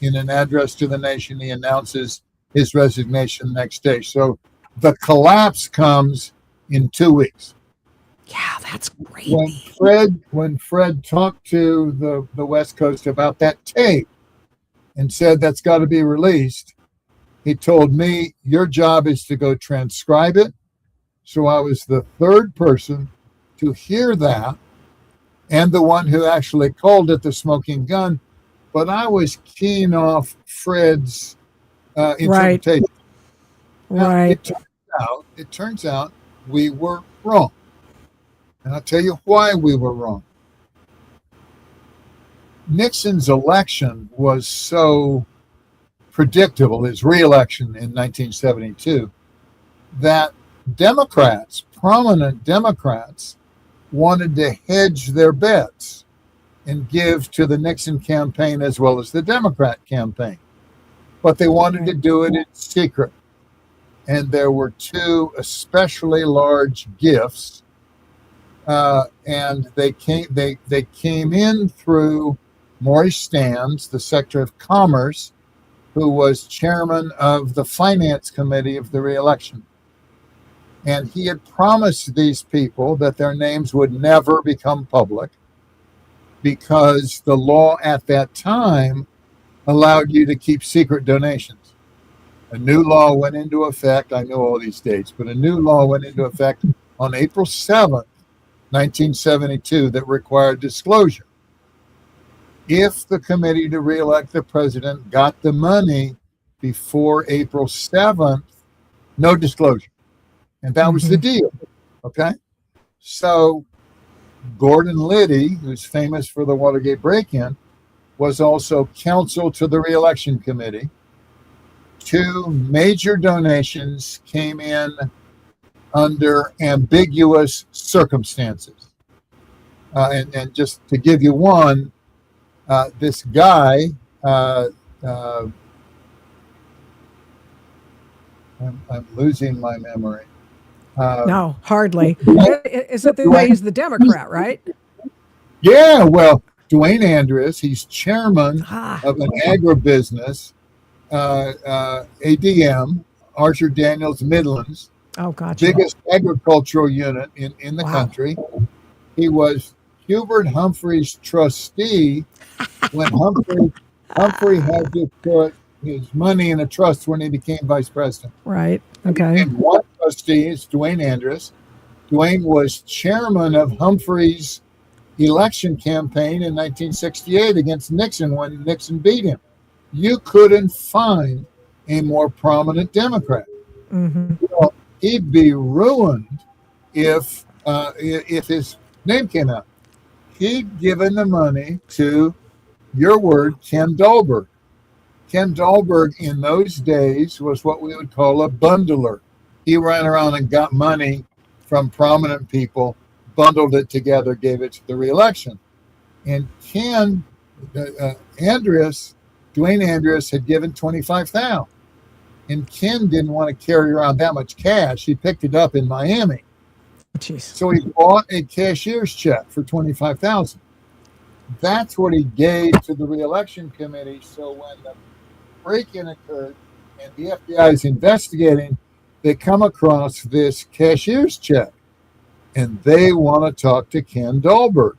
in an address to the nation, he announces his resignation the next day. So the collapse comes in 2 weeks. Yeah, that's great. When Fred talked to the West Coast about that tape and said that's got to be released, he told me, your job is to go transcribe it. So I was the third person to hear that and the one who actually called it the smoking gun. But I was keying off Fred's interpretation. Right. Now, it turns out we were wrong. And I'll tell you why we were wrong. Nixon's election was so predictable, his re-election in 1972, that Democrats, prominent Democrats, wanted to hedge their bets and give to the Nixon campaign as well as the Democrat campaign. But they wanted to do it in secret. and there were two especially large gifts, and they came in through Maurice Stans, the Secretary of Commerce, who was chairman of the Finance Committee of the re-election. And he had promised these people that their names would never become public because the law at that time allowed you to keep secret donations. A new law went into effect. I know all these dates, but a new law went into effect on April 7th, 1972, that required disclosure. If the committee to re-elect the president got the money before April 7th, no disclosure. And that was the deal. Okay. So Gordon Liddy, who's famous for the Watergate break-in, was also counsel to the re-election committee. Two major donations came in under ambiguous circumstances. And just to give you one, this guy, I'm losing my memory. No, hardly. Is it the way he's the Democrat, right? Yeah, well, Dwayne Andrews, he's chairman of an agribusiness, ADM, Archer Daniels Midlands, biggest agricultural unit in the country. He was Hubert Humphrey's trustee when Humphrey had to put his money in a trust when he became vice president. Right. Okay. And one trustee is Dwayne Andrews. Dwayne was chairman of Humphrey's election campaign in 1968 against Nixon when Nixon beat him. You couldn't find a more prominent Democrat. Well, he'd be ruined if his name came out. He'd given the money to, your word, Ken Dahlberg. Ken Dahlberg in those days was what we would call a bundler. He ran around and got money from prominent people, bundled it together, gave it to the re-election. And Ken Andrews, Dwayne Andrews, had given $25,000. And Ken didn't want to carry around that much cash. He picked it up in Miami. Jeez. So he bought a cashier's check for $25,000. That's what he gave to the re-election committee. So when the break-in occurred and the FBI is investigating, they come across this cashier's check and they want to talk to Ken Dahlberg.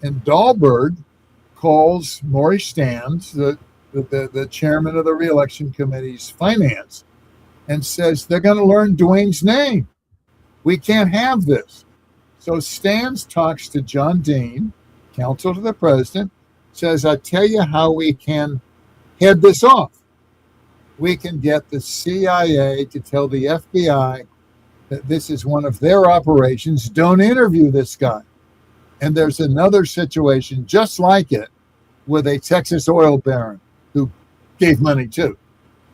And Dahlberg calls Maurice Stans, the chairman of the re-election committee's finance, and says they're going to learn Dwayne's name. We can't have this. So Stans talks to John Dean, counsel to the president, says, I tell you how we can head this off. We can get the CIA to tell the FBI that this is one of their operations. Don't interview this guy. And there's another situation just like it with a Texas oil baron who gave money too.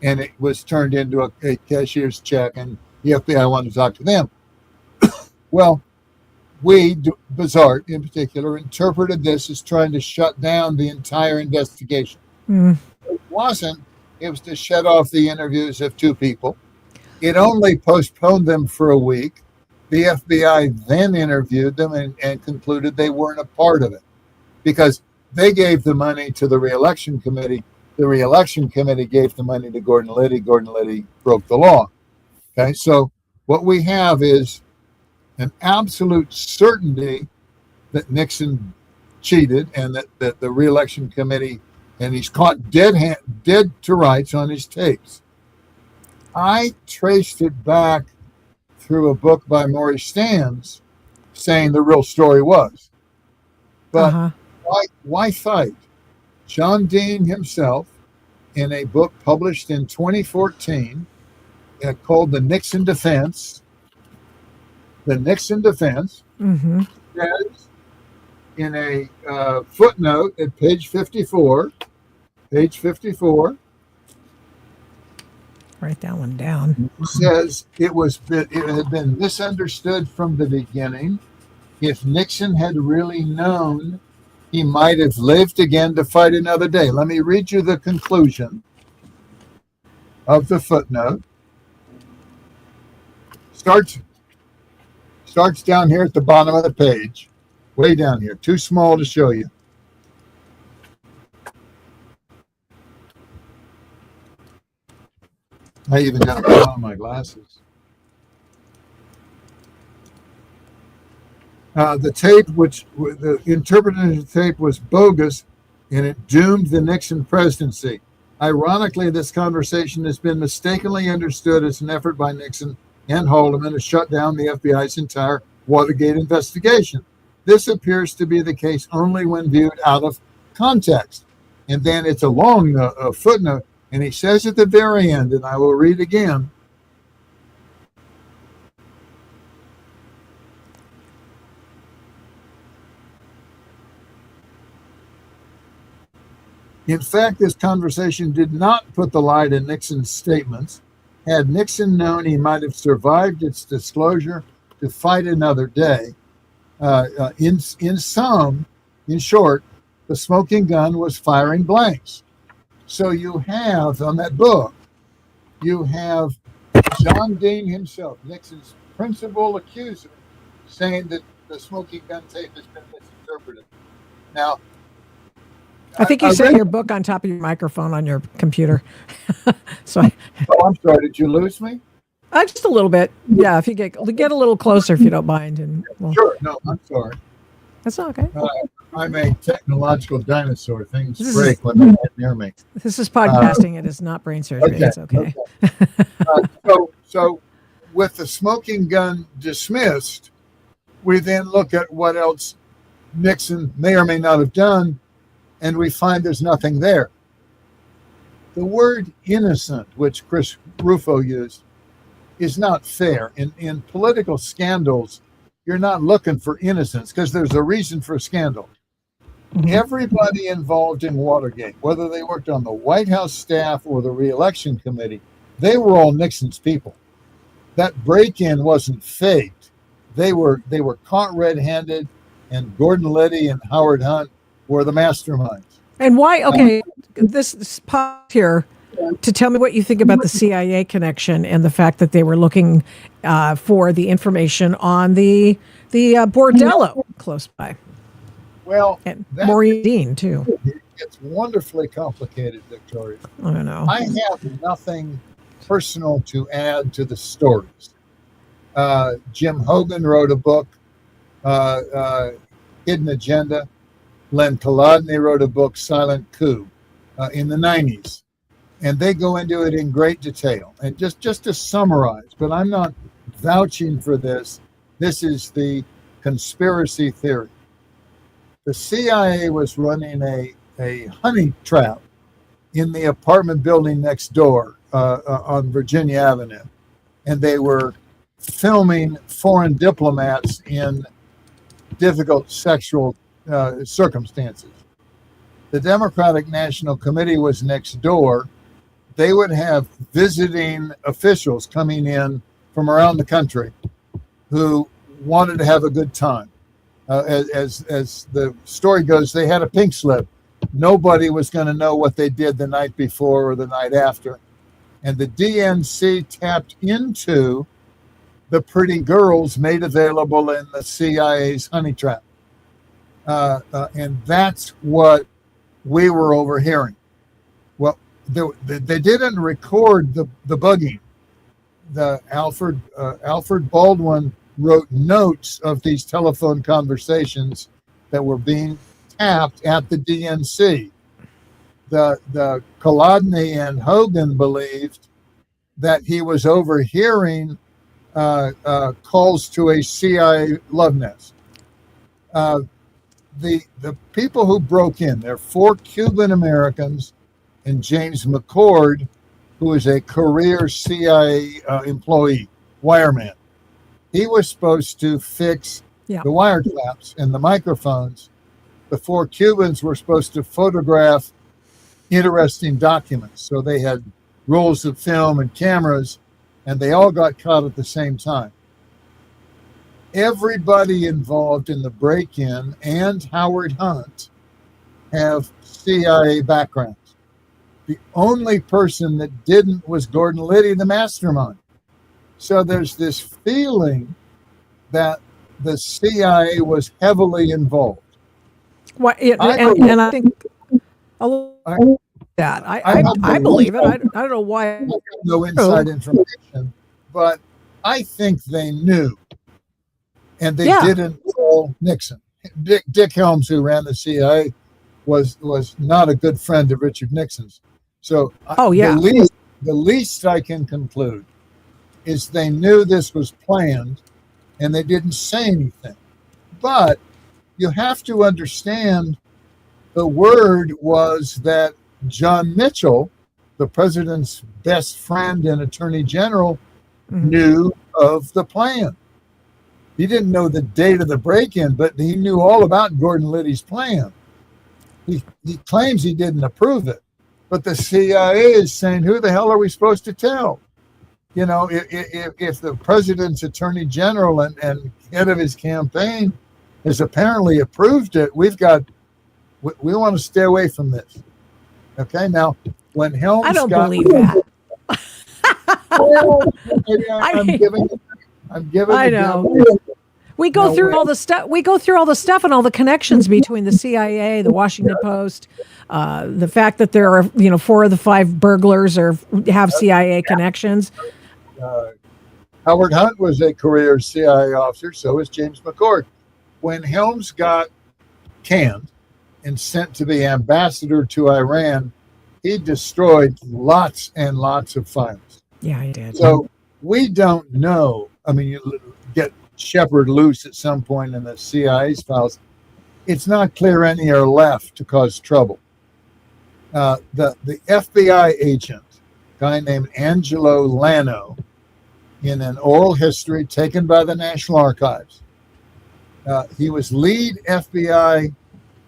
And it was turned into a cashier's check, and the FBI wanted to talk to them. Well, we, Bazart in particular, interpreted this as trying to shut down the entire investigation. It wasn't. It was to shut off the interviews of two people. It only postponed them for a week. The FBI then interviewed them and concluded they weren't a part of it because they gave the money to the re-election committee. The re-election committee gave the money to Gordon Liddy. Gordon Liddy broke the law. Okay, so what we have is an absolute certainty that Nixon cheated and that the re-election committee, and he's caught dead to rights on his tapes. I traced it back through a book by Maurice Stans saying the real story was. But why fight? John Dean himself, in a book published in 2014 called The Nixon Defense, says in a footnote at page 54, write that one down. Says it had been misunderstood from the beginning. If Nixon had really known, he might have lived again to fight another day. Let me read you the conclusion of the footnote. Starts down here at the bottom of the page, way down here, too small to show you. I even got to put on my glasses. The tape, the interpretation of the tape was bogus, and it doomed the Nixon presidency. Ironically, this conversation has been mistakenly understood as an effort by Nixon and Haldeman to shut down the FBI's entire Watergate investigation. This appears to be the case only when viewed out of context. And then it's a long footnote, and he says at the very end, and I will read again, in fact, this conversation did not put the light in Nixon's statements. Had Nixon known he might have survived its disclosure to fight another day, in short, the smoking gun was firing blanks. So you have, on that book, you have John Dean himself, Nixon's principal accuser, saying that the smoking gun tape has been misinterpreted. Now, I think you set your book on top of your microphone on your computer. Oh, I'm sorry. Did you lose me? Just a little bit. Yeah, if you get a little closer, if you don't mind. And Sure. No, I'm sorry. That's okay. I'm a technological dinosaur. Things break when they get near me. This is podcasting. It is not brain surgery. Okay, It's okay. So with the smoking gun dismissed, we then look at what else Nixon may or may not have done, and we find there's nothing there. The word innocent, which Chris Rufo used, is not fair. In political scandals, you're not looking for innocence because there's a reason for a scandal. Mm-hmm. Everybody involved in Watergate, whether they worked on the White House staff or the re-election committee, they were all Nixon's people. That break-in wasn't faked. They were caught red-handed, and Gordon Liddy and Howard Hunt were the masterminds. And why? Okay, this pause here to tell me what you think about the CIA connection and the fact that they were looking for the information on the bordello close by. Well, and Maureen Dean too. It's wonderfully complicated, Victoria. I don't know. I have nothing personal to add to the stories. Jim Hogan wrote a book, Hidden Agenda. Len Kolodny wrote a book, Silent Coup, in the 90s. And they go into it in great detail. And just to summarize, but I'm not vouching for this. This is the conspiracy theory. The CIA was running a honey trap in the apartment building next door on Virginia Avenue. And they were filming foreign diplomats in difficult sexual circumstances. The Democratic National Committee was next door. They would have visiting officials coming in from around the country who wanted to have a good time. As the story goes, they had a pink slip. Nobody was going to know what they did the night before or the night after. And the DNC tapped into the pretty girls made available in the CIA's honey trap. And that's what we were overhearing. Well, they didn't record the bugging. Alfred Baldwin wrote notes of these telephone conversations that were being tapped at the DNC. The Kolodny and Hogan believed that he was overhearing calls to a CIA love nest. The people who broke in, there are 4 Cuban Americans and James McCord, who is a career CIA employee, wireman. He was supposed to fix the wiretaps and the microphones. The 4 Cubans were supposed to photograph interesting documents. So they had rolls of film and cameras, and they all got caught at the same time. Everybody involved in the break-in and Howard Hunt have CIA backgrounds. The only person that didn't was Gordon Liddy, the mastermind. So there's this feeling that the CIA was heavily involved. What? And I think a lot of that I believe it. I don't know why. I have no inside information, but I think they knew, and they didn't call Nixon. Dick Helms, who ran the CIA, was not a good friend of Richard Nixon's. So the least I can conclude is they knew this was planned, and they didn't say anything. But you have to understand, the word was that John Mitchell, the president's best friend and attorney general, knew of the plan. He didn't know the date of the break-in, but he knew all about Gordon Liddy's plan. He claims he didn't approve it, but the CIA is saying, who the hell are we supposed to tell? You know, if the president's attorney general and head of his campaign has apparently approved it, we want to stay away from this. Okay, now when Helms, I don't believe that. I'm giving. I know. We go through all the stuff. We go through all the stuff and all the connections between the CIA, the Washington Post, the fact that there are 4 of the 5 burglars have CIA connections. Howard Hunt was a career CIA officer. So was James McCord. When Helms got canned and sent to be ambassador to Iran, he destroyed lots and lots of files. Yeah, he did. So we don't know. I mean, you get Shepard loose at some point in the CIA's files. It's not clear any are left to cause trouble. The FBI agent, a guy named Angelo Lano, in an oral history taken by the National Archives, he was lead FBI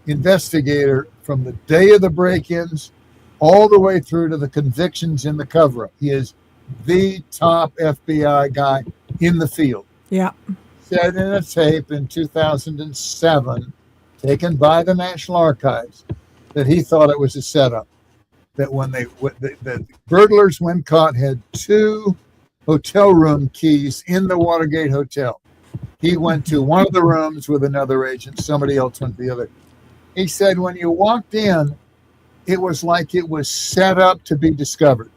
investigator from the day of the break-ins all the way through to the convictions in the cover-up. He is the top FBI guy in the field. Yeah. Said in a tape in 2007, taken by the National Archives, that he thought it was a setup. That when the burglars, when caught, had 2 hotel room keys in the Watergate Hotel. He went to one of the rooms with another agent. Somebody else went to the other. He said when you walked in, it was like it was set up to be discovered.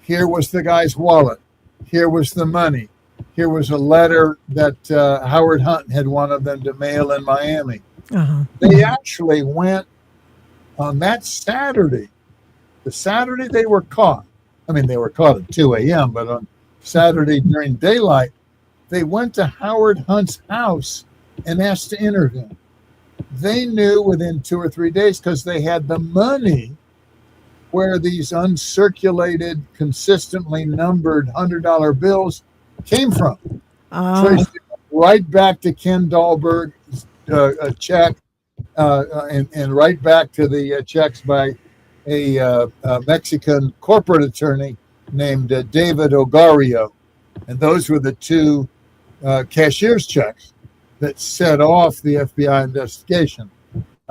Here was the guy's wallet. Here was the money. Here was a letter that Howard Hunt had wanted them to mail in Miami. Uh-huh. They actually went on that Saturday. The Saturday they were caught. I mean, they were caught at 2 a.m., but on Saturday during daylight, they went to Howard Hunt's house and asked to interview him. They knew within 2 or 3 days, because they had the money, where these uncirculated, consistently numbered $100 bills came from. Traced it right back to Ken Dahlberg's check, and right back to the checks by a Mexican corporate attorney named David Ogario. And those were the 2 cashier's checks that set off the FBI investigation.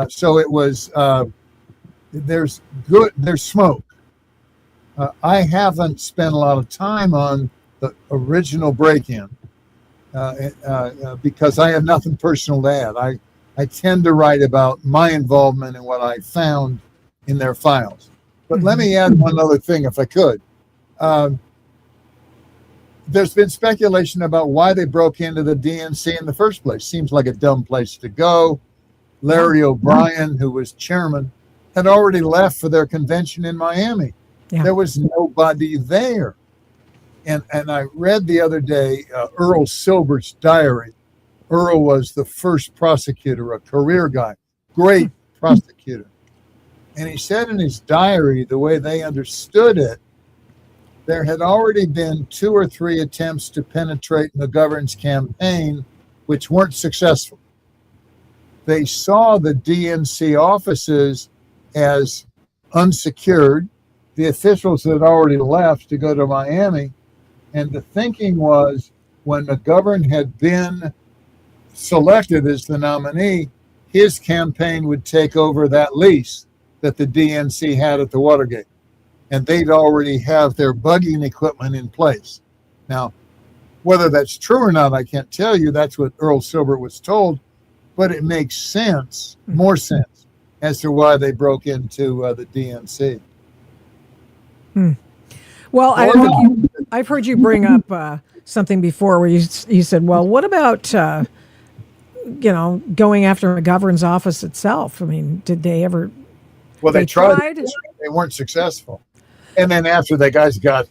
So it was, there's smoke. I haven't spent a lot of time on the original break-in because I have nothing personal to add. I tend to write about my involvement in what I found in their files. But let me add one other thing, if I could. There's been speculation about why they broke into the DNC in the first place. Seems like a dumb place to go. Larry O'Brien, who was chairman, had already left for their convention in Miami. Yeah. There was nobody there. And I read the other day Earl Silbert's diary. Earl was the first prosecutor, a career guy, great prosecutor. And he said in his diary, the way they understood it, there had already been 2 or 3 attempts to penetrate McGovern's campaign, which weren't successful. They saw the DNC offices as unsecured. The officials had already left to go to Miami. And the thinking was, when McGovern had been selected as the nominee, his campaign would take over that lease that the DNC had at the Watergate. And they'd already have their bugging equipment in place. Now, Whether that's true or not, I can't tell you. That's what Earl Silbert was told, but it makes sense, more sense, as to why they broke into the DNC. Well, I've heard you bring up something before where you said, well, what about, going after McGovern's office itself? I mean, did they ever? Well, they tried. They weren't successful. And then after they got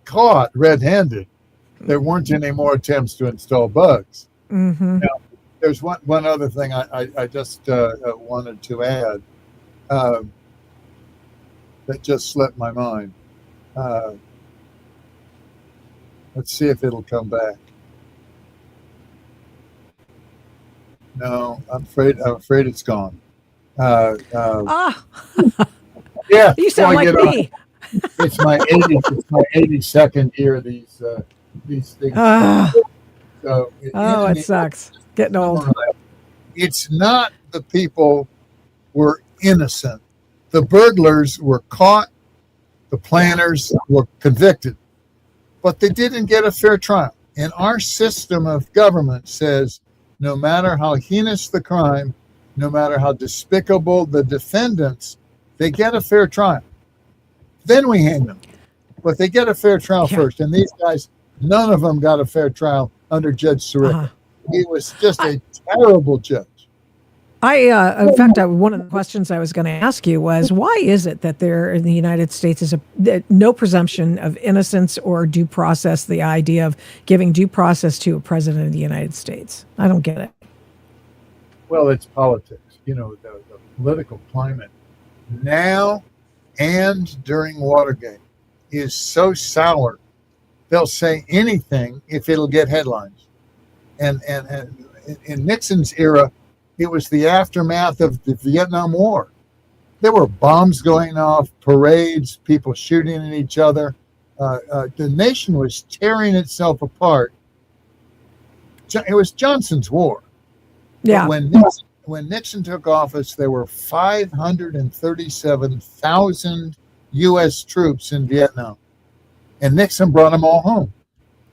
caught red-handed, there weren't any more attempts to install bugs. Mm-hmm. Now, there's one other thing I just wanted to add that just slipped my mind. Let's see if it'll come back. No, I'm afraid it's gone. Yeah, you sound like me. It's my 82nd year of these things. So it sucks. Getting old. It's not the people were innocent. The burglars were caught. The planners were convicted, but they didn't get a fair trial. And our system of government says, no matter how heinous the crime, no matter how despicable the defendants, they get a fair trial. Then we hang them. But they get a fair trial first. And these guys, none of them got a fair trial under Judge Sirica. He was just a terrible judge. In fact, one of the questions I was going to ask you was, why is it that there in the United States is no presumption of innocence or due process, the idea of giving due process to a president of the United States? I don't get it. Well, it's politics. The political climate now and during Watergate is so sour, they'll say anything if it'll get headlines. And in Nixon's era, it was the aftermath of the Vietnam War. There were bombs going off, parades, people shooting at each other. The nation was tearing itself apart. It was Johnson's war. Yeah. When Nixon took office, there were 537,000 U.S. troops in Vietnam, and Nixon brought them all home.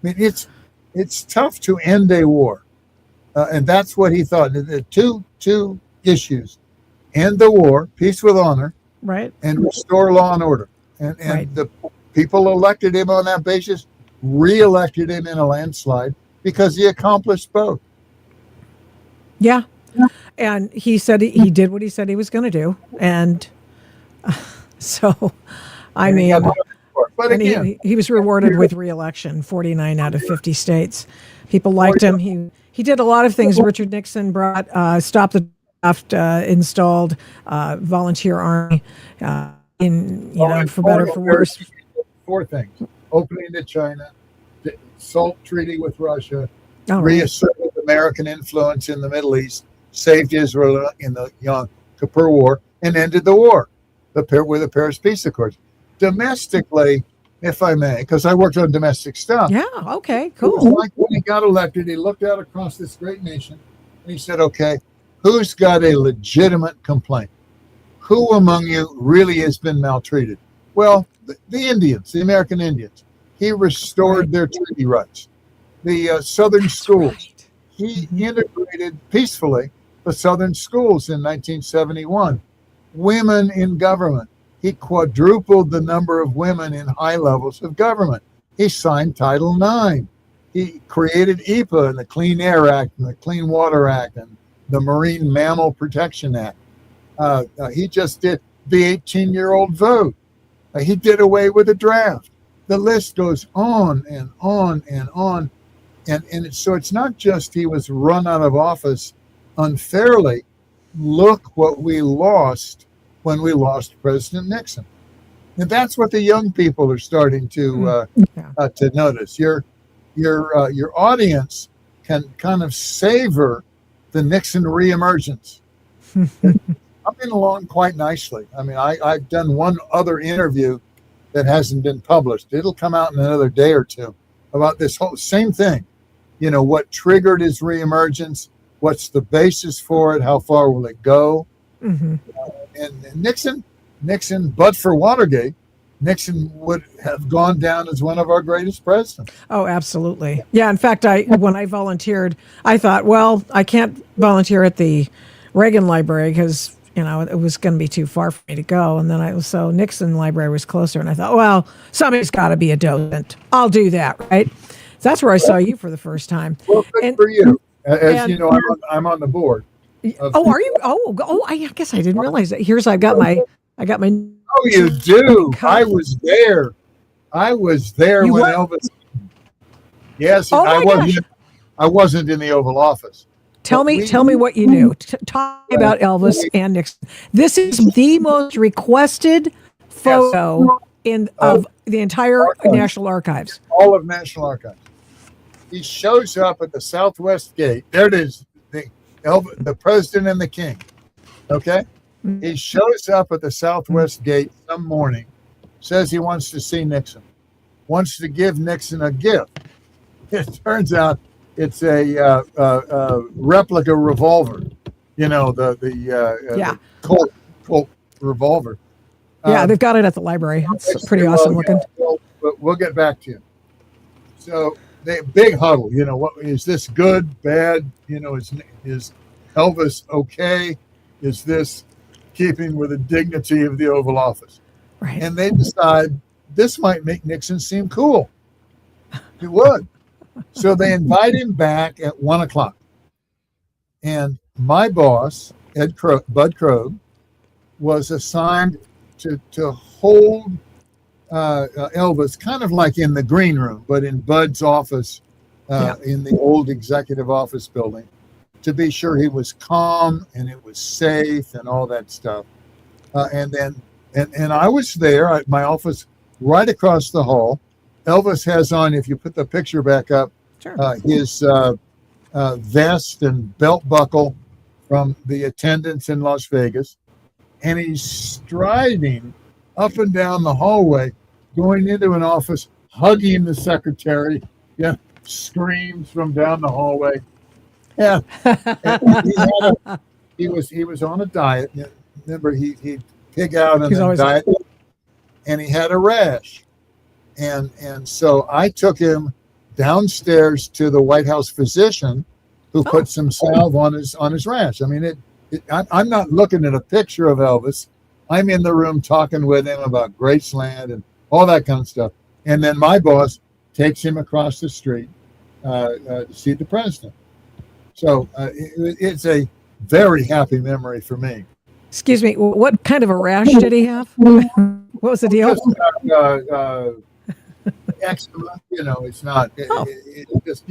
I mean, it's tough to end a war. And that's what he thought. The two issues: end the war, peace with honor, right, and restore law and order. And right. The people elected him on that basis, re-elected him in a landslide because he accomplished both. Yeah, and he said he did what he said he was going to do, and so I mean, but again, he was rewarded with re-election, 49 out of 50 states. People liked him. He did a lot of things. Richard Nixon stopped the Taft, installed volunteer army, for better or for worse. 4 things: opening to China, the SALT treaty with Russia, reasserted American influence in the Middle East, saved Israel in the Yom Kippur War, and ended the war with the Paris Peace Accords. Domestically, if I may, because I worked on domestic stuff. Yeah, okay, cool. It was like when he got elected, he looked out across this great nation and he said, okay, who's got a legitimate complaint? Who among you really has been maltreated? Well, the Indians, the American Indians. He restored their treaty rights. The Southern schools. Right. He integrated peacefully the Southern schools in 1971. Women in government. He quadrupled the number of women in high levels of government. He signed Title IX. He created EPA and the Clean Air Act and the Clean Water Act and the Marine Mammal Protection Act. He just did the 18-year-old vote. He did away with the draft. The list goes on and on and on. So it's not just he was run out of office unfairly. Look what we lost when we lost President Nixon. And that's what the young people are starting to notice. Your audience can kind of savor the Nixon reemergence. I've been along quite nicely. I mean, I've done one other interview that hasn't been published. It'll come out in another day or two about this whole same thing. What triggered his reemergence, what's the basis for it, how far will it go? Mm-hmm. And Nixon, but for Watergate, Nixon would have gone down as one of our greatest presidents. Oh, absolutely. Yeah. In fact, when I volunteered, I thought, well, I can't volunteer at the Reagan Library because it was going to be too far for me to go. And then so Nixon Library was closer, and I thought, well, somebody's got to be a docent. I'll do that, right? So that's where I saw you for the first time. Well, good for you. As you know, I'm on the board. Are you? Oh, I guess I didn't realize that. I got my. Oh, you do. I was there. You when were? Elvis. Yes, Oh my gosh. I wasn't in the Oval Office. Tell me what you knew. Talk about Elvis and Nixon. This is the most requested photo of the entire National Archives. All of National Archives. He shows up at the Southwest Gate. There it is. The President and the King. Okay? He shows up at the Southwest Gate some morning, says he wants to see Nixon, wants to give Nixon a gift. It turns out it's a replica revolver, the Colt revolver. Yeah, they've got it at the library. It's pretty awesome looking. We'll get back to you. So the big huddle. What is this good, bad? Is Elvis okay? Is this keeping with the dignity of the Oval Office? Right. And they decide this might make Nixon seem cool. It would. So they invite him back at 1:00. And my boss, Bud Krogh, was assigned to hold Elvis kind of like in the green room, but in Bud's office in the old executive office building, to be sure he was calm and it was safe and all that stuff. And I was there at my office right across the hall. Elvis has on, if you put the picture back up, Sure. His vest and belt buckle from the attendants in Las Vegas. And he's striding up and down the hallway, going into an office, hugging the secretary. Yeah, screams from down the hallway. Yeah, he was on a diet. Remember, he'd pig out on a diet, and he had a rash, and so I took him downstairs to the White House physician, who put some salve on his rash. I mean, I'm not looking at a picture of Elvis. I'm in the room talking with him about Graceland and all that kind of stuff, and then my boss takes him across the street to see the president. So it's a very happy memory for me. Excuse me, what kind of a rash did he have? What was the deal? Eczema, it's not. It's just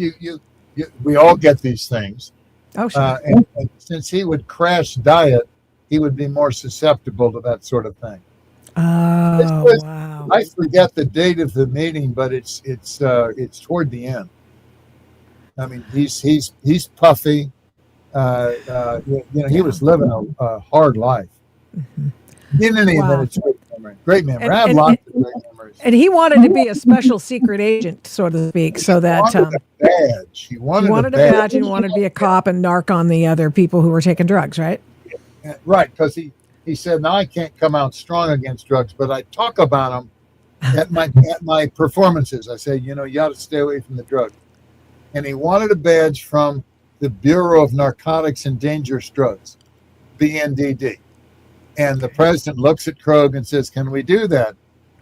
we all get these things. Oh, sure. And since he would crash diet, he would be more susceptible to that sort of thing. Oh, wow. I forget the date of the meeting, but it's toward the end. I mean, he's puffy. He was living a hard life. Mm-hmm. In any event, it's a great memory. Great memory. I have lots of great memories. And he wanted to be a special secret agent, so to speak, so that he wanted a badge. He wanted a badge and wanted to be a cop and narc on the other people who were taking drugs, right? Right, because he said, "Now I can't come out strong against drugs, but I talk about them at my performances. I say, you ought to stay away from the drugs." And he wanted a badge from the Bureau of Narcotics and Dangerous Drugs, BNDD. And the president looks at Krogh and says, "Can we do that?"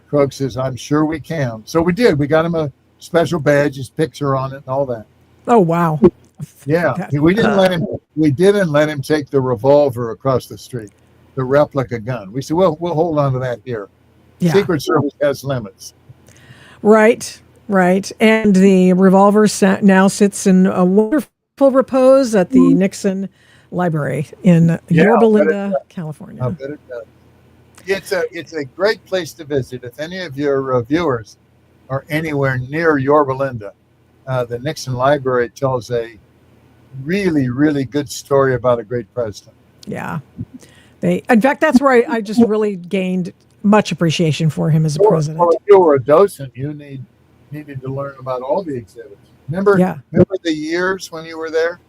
Krogh says, "I'm sure we can." So we did. We got him a special badge, his picture on it, and all that. Oh, wow. Yeah, we didn't let him take the revolver across the street, the replica gun. We said, "Well, we'll hold on to that here." Yeah. Secret Service has limits. Right. And the revolver now sits in a wonderful repose at the Nixon Library in Yorba Linda, California. I bet it does. It's a great place to visit. If any of your viewers are anywhere near Yorba Linda, the Nixon Library tells a really, really good story about a great president. Yeah. In fact, that's where I just really gained much appreciation for him as a president. Well, if you were a docent, you needed to learn about all the exhibits. Remember the years when you were there?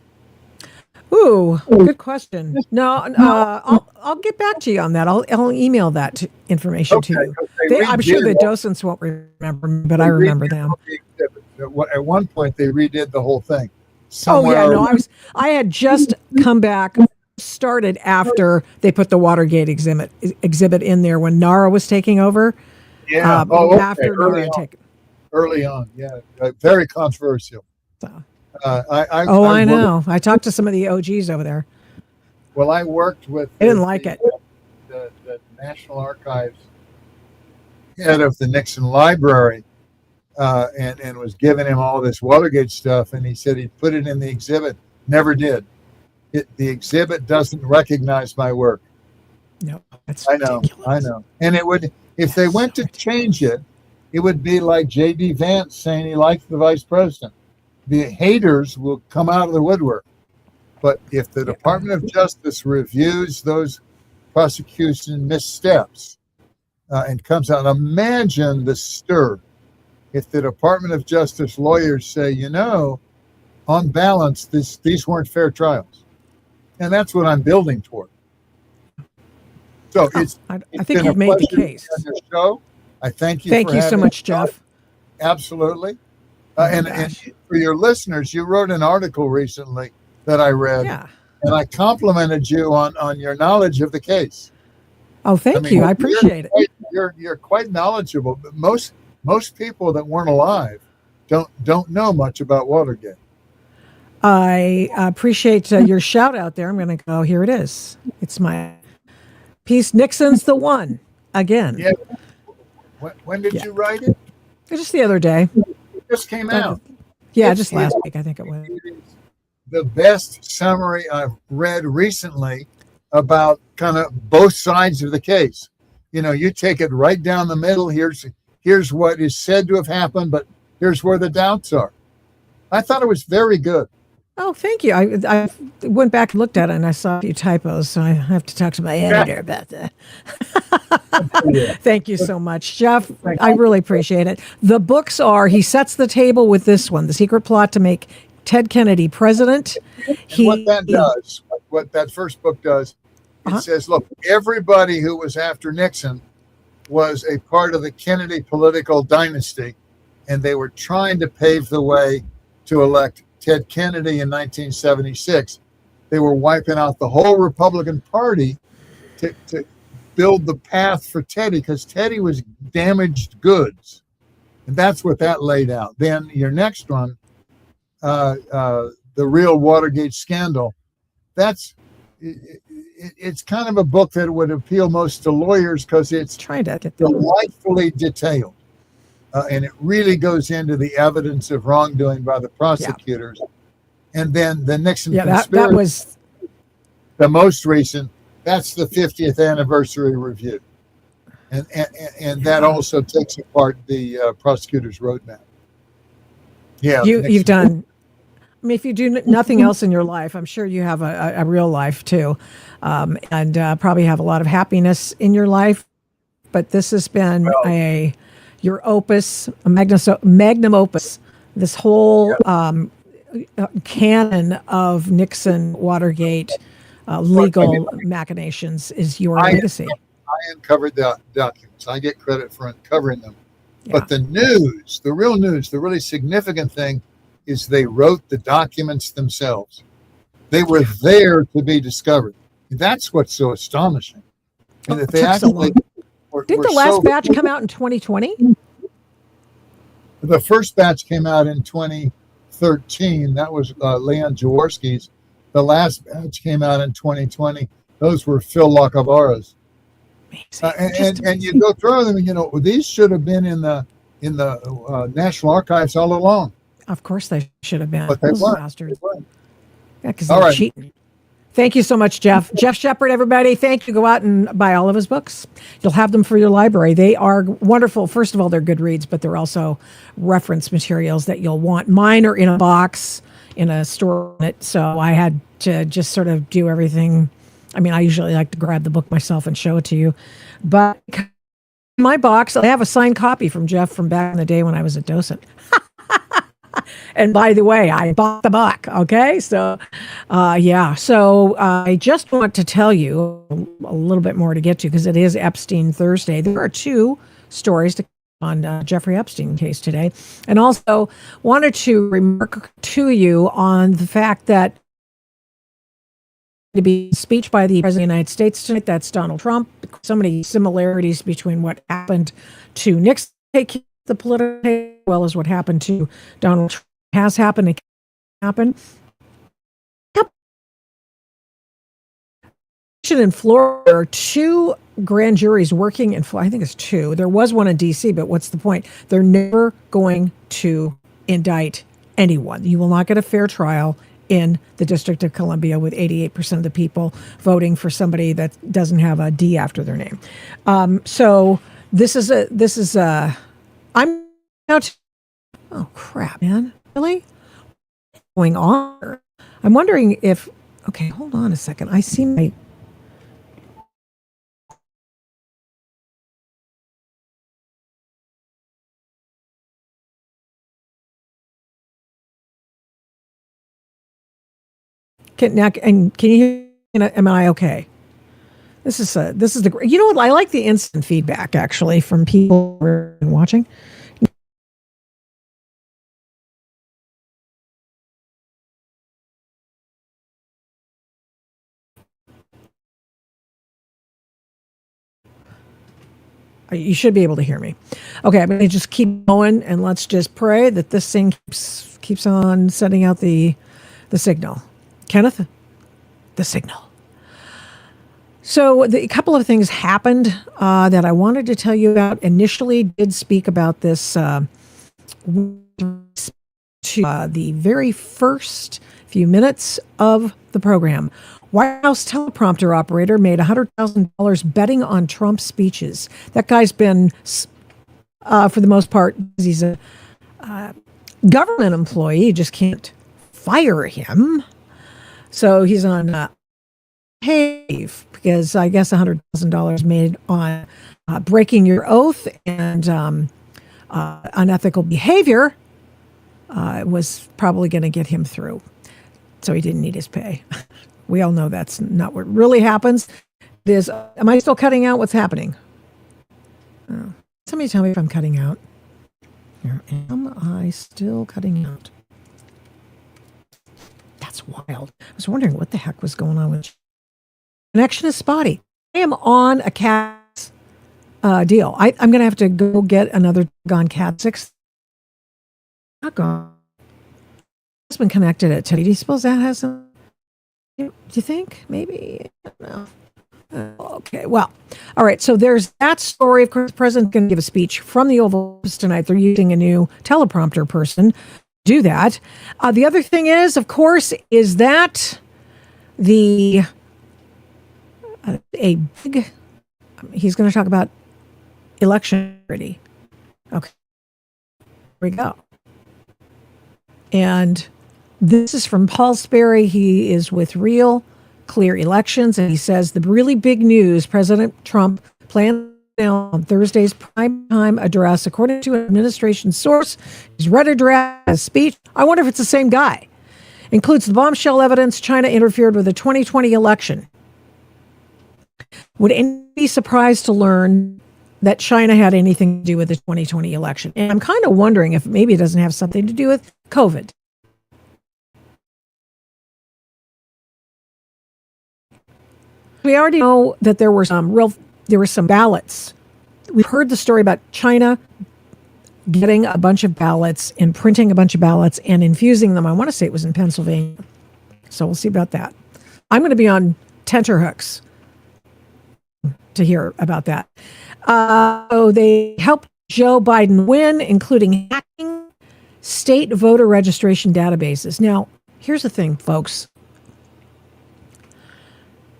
Ooh, good question. No, I'll get back to you on that. I'll email that information to you. 'cause they I'm sure the redid docents won't remember, but I remember them. At one point, they redid the whole thing. Oh yeah, Somewhere- no, I had just come back, started after they put the Watergate exhibit in there when Nara was taking over. Yeah. After Nara had taken. Early on, yeah, very controversial. So. I I know. I talked to some of the OGs over there. Well, I worked with. They didn't like it. The National Archives head of the Nixon Library, and was giving him all this Watergate stuff, and he said he'd put it in the exhibit. Never did. The exhibit doesn't recognize my work. No, that's I know. ridiculous. I know. And it would, if they went to change it, it would be like J.D. Vance saying he likes the vice president. The haters will come out of the woodwork. But if the Department of Justice reviews those prosecution missteps and comes out, imagine the stir. If the Department of Justice lawyers say, on balance, these weren't fair trials. And that's what I'm building toward. So I think you've made the case. On your show. I thank you. Thank you so much, me. Jeff. Absolutely. And for your listeners, you wrote an article recently that I read, and I complimented you on your knowledge of the case. Oh, thank you. I appreciate it. You're quite knowledgeable, but most people that weren't alive don't know much about Watergate. I appreciate your shout out there. I'm going to go. Here it is. It's my piece. Nixon's the one again. Yeah. When did you write it? Just the other day. It just came out. Yeah, just last week, I think it was. It is the best summary I've read recently about kind of both sides of the case. You take it right down the middle. Here's what is said to have happened, but here's where the doubts are. I thought it was very good. Oh, thank you. I went back and looked at it, and I saw a few typos, so I have to talk to my editor about that. Thank you so much, Jeff. I really appreciate it. The books are, he sets the table with this one, The Secret Plot to Make Ted Kennedy President. What that first book does, it says, look, everybody who was after Nixon was a part of the Kennedy political dynasty, and they were trying to pave the way to elect Ted Kennedy in 1976. They were wiping out the whole Republican Party to build the path for Teddy, because Teddy was damaged goods. And that's what that laid out. Then your next one, the Real Watergate Scandal, it's kind of a book that would appeal most to lawyers because it's delightfully detailed. And it really goes into the evidence of wrongdoing by the prosecutors. Yeah. And then the Nixon Conspiracy, that was the most recent. That's the 50th anniversary review. And that also takes apart the prosecutor's roadmap. Yeah. You've done, I mean, if you do nothing else in your life, I'm sure you have a real life too. And probably have a lot of happiness in your life. But this has been your opus, a magnum opus, this whole canon of Nixon, Watergate, legal machinations is your legacy. I uncovered the documents. I get credit for uncovering them. Yeah. But the news, the real news, the really significant thing is they wrote the documents themselves. They were there to be discovered. That's what's so astonishing. And that they actually... Didn't the last batch come out in 2020? The first batch came out in 2013. That was Leon Jaworski's. The last batch came out in 2020. Those were Phil Lacavara's. And you go through them, and these should have been in the National Archives all along. Of course they should have been. But they weren't. Bastards. Yeah, because they're cheating. Thank you so much, Jeff. Jeff Shepard, everybody. Thank you. Go out and buy all of his books. You'll have them for your library. They are wonderful. First of all, they're good reads, but they're also reference materials that you'll want. Mine are in a box in a store. So I had to just sort of do everything. I mean, I usually like to grab the book myself and show it to you. But in my box, I have a signed copy from Jeff from back in the day when I was a docent. And by the way, I bought the book. Okay. So, yeah. So I just want to tell you a little bit more to get to because it is Epstein Thursday. There are two stories to on Jeffrey Epstein case today. And also wanted to remark to you on the fact that to be a speech by the President of the United States tonight, that's Donald Trump. So many similarities between what happened to Nixon, the political, as well as what happened to Donald Trump has happened and can happen. In Florida, there are two grand juries working in Florida. I think it's two. There was one in D.C., but what's the point? They're never going to indict anyone. You will not get a fair trial in the District of Columbia with 88% of the people voting for somebody that doesn't have a D after their name. So I'm out. Oh crap, man! Really? What's going on? I'm wondering if. Okay, hold on a second. I see my. Can you hear? Am I okay? This is the. You know what? I like the instant feedback actually from people who are watching. You should be able to hear me. Okay, I'm going to just keep going, and let's just pray that this thing keeps on sending out the signal. Kenneth, the signal. So a couple of things happened that I wanted to tell you about. Initially, did speak about this to the very first few minutes of the program. White House teleprompter operator made $100,000 betting on Trump speeches. That guy's been, for the most part, he's a government employee. You just can't fire him. So he's on pave because I guess $100,000 made on breaking your oath and unethical behavior was probably going to get him through. So he didn't need his pay. We all know that's not what really happens. Am I still cutting out? What's happening? Oh, somebody tell me if I'm cutting out. Am I still cutting out? That's wild. I was wondering what the heck was going on with connection is spotty. I am on a cat deal. I'm going to have to go get another gone cat 6. Not gone. It's been connected at 10. Do you suppose that has some? Do you think? Maybe? No. Okay, well, all right. So there's that story. Of course, the president's going to give a speech from the Oval Office tonight. They're using a new teleprompter person to do that. The other thing is, of course, is that he's going to talk about election security. Okay, here we go. And this is from Paul Sperry. He is with Real Clear Elections, and he says the really big news President Trump planned on Thursday's primetime address, according to an administration source, his read address speech. I wonder if it's the same guy. Includes the bombshell evidence China interfered with the 2020 election. Would anyone be surprised to learn that China had anything to do with the 2020 election? And I'm kind of wondering if maybe it doesn't have something to do with COVID. We already know that there were some ballots. We've heard the story about China getting a bunch of ballots and printing a bunch of ballots and infusing them. I want to say it was in Pennsylvania. So we'll see about that. I'm going to be on tenterhooks to hear about that. So they helped Joe Biden win, including hacking state voter registration databases. Now, here's the thing, folks.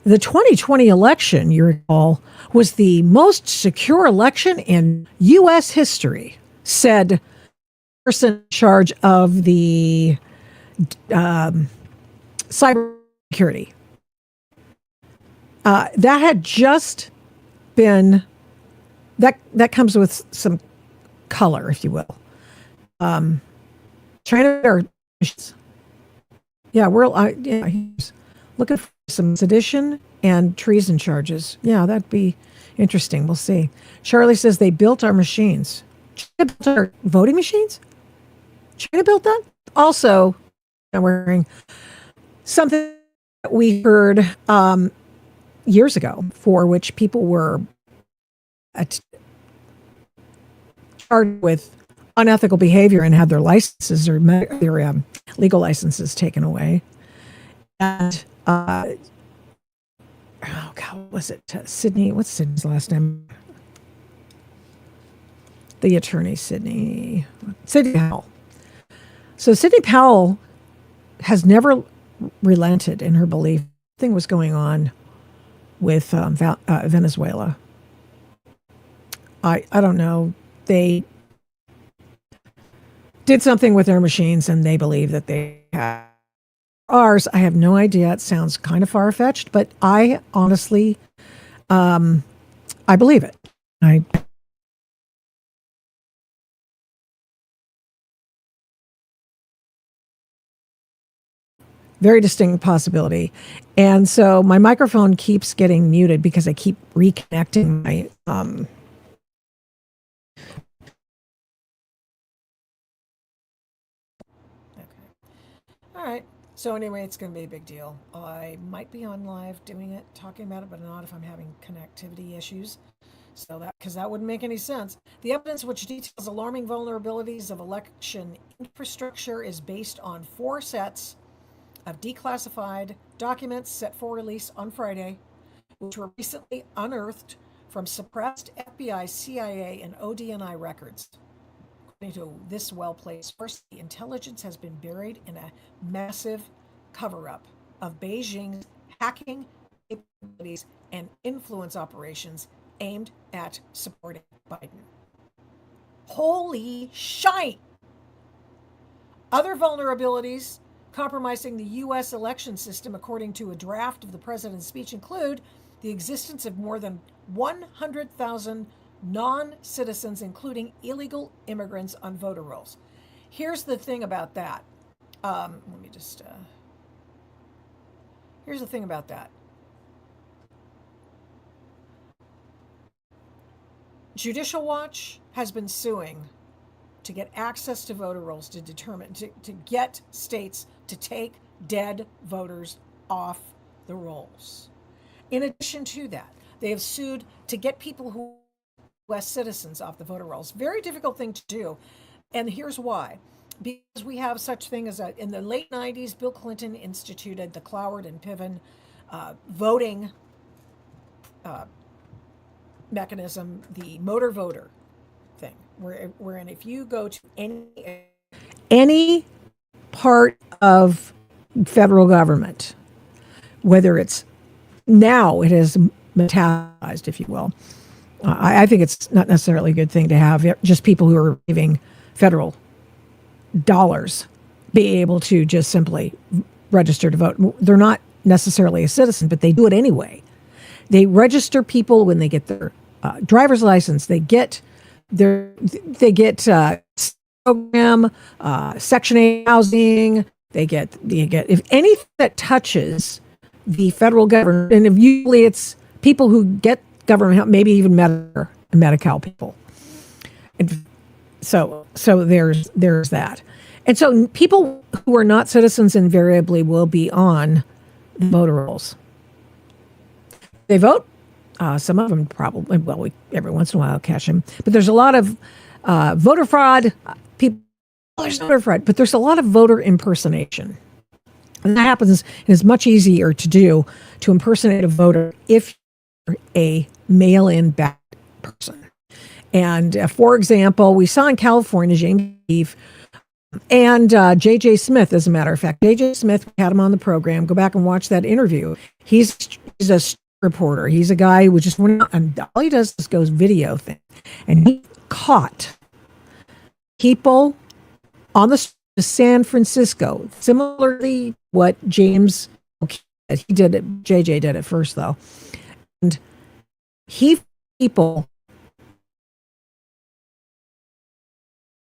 The 2020 election, you recall, was the most secure election in U.S. history, said the person in charge of the cybersecurity. That had just been, that comes with some color, if you will. China or yeah, he's looking for some sedition and treason charges. Yeah, that'd be interesting. We'll see. Charlie says they built our machines. China built our voting machines? China built that? Also, I'm wearing something that we heard years ago, for which people were charged with unethical behavior and had their licenses or their legal licenses taken away. And oh God, what was it? Sydney? What's Sydney's last name? The attorney, Sydney Powell. So Sidney Powell has never relented in her belief something was going on with Venezuela. I don't know. They did something with their machines, and they believe that they have ours. I have no idea. It sounds kind of far-fetched, but I honestly, I believe it. Very distinct possibility. And so my microphone keeps getting muted because I keep reconnecting my okay. All right. So anyway, it's going to be a big deal. I might be on live doing it, talking about it, but not if I'm having connectivity issues. So because that wouldn't make any sense. The evidence which details alarming vulnerabilities of election infrastructure is based on 4 sets of declassified documents set for release on Friday, which were recently unearthed from suppressed FBI, CIA, and ODNI records. According to this well-placed source, the intelligence has been buried in a massive cover-up of Beijing's hacking capabilities and influence operations aimed at supporting Biden. Holy shite! Other vulnerabilities compromising the U.S. election system, according to a draft of the president's speech, include the existence of more than 100,000 non-citizens, including illegal immigrants, on voter rolls. Here's the thing about that. Here's the thing about that. Judicial Watch has been suing to get access to voter rolls to determine, to get states to take dead voters off the rolls. In addition to that, they have sued to get people who are U.S. citizens off the voter rolls. Very difficult thing to do. And here's why. Because we have such thing as in the late 90s, Bill Clinton instituted the Cloward and Piven voting mechanism, the motor voter thing, wherein if you go to any part of federal government, whether it's now it has metastasized, if you will. I think it's not necessarily a good thing to have just people who are receiving federal dollars be able to just simply register to vote. They're not necessarily a citizen, but they do it anyway. They register people when they get their driver's license. They get program, Section 8 housing. They get if anything that touches the federal government, and usually it's people who get government help, maybe even Medi-Cal people. And so there's that. And so people who are not citizens invariably will be on the voter rolls. They vote. Some of them probably, every once in a while catch them. But there's a lot of voter fraud. There's voter fraud, but there's a lot of voter impersonation. And that happens, and it's much easier to do to impersonate a voter if you're a mail-in ballot person. And for example, we saw in California, James Eve and J.J. Smith, as a matter of fact. J.J. Smith, we had him on the program. Go back and watch that interview. He's a reporter. He's a guy who just went out, and all he does is goes video thing. And he caught people on the street of San Francisco, similarly what James, he did it, JJ did it first though. And people,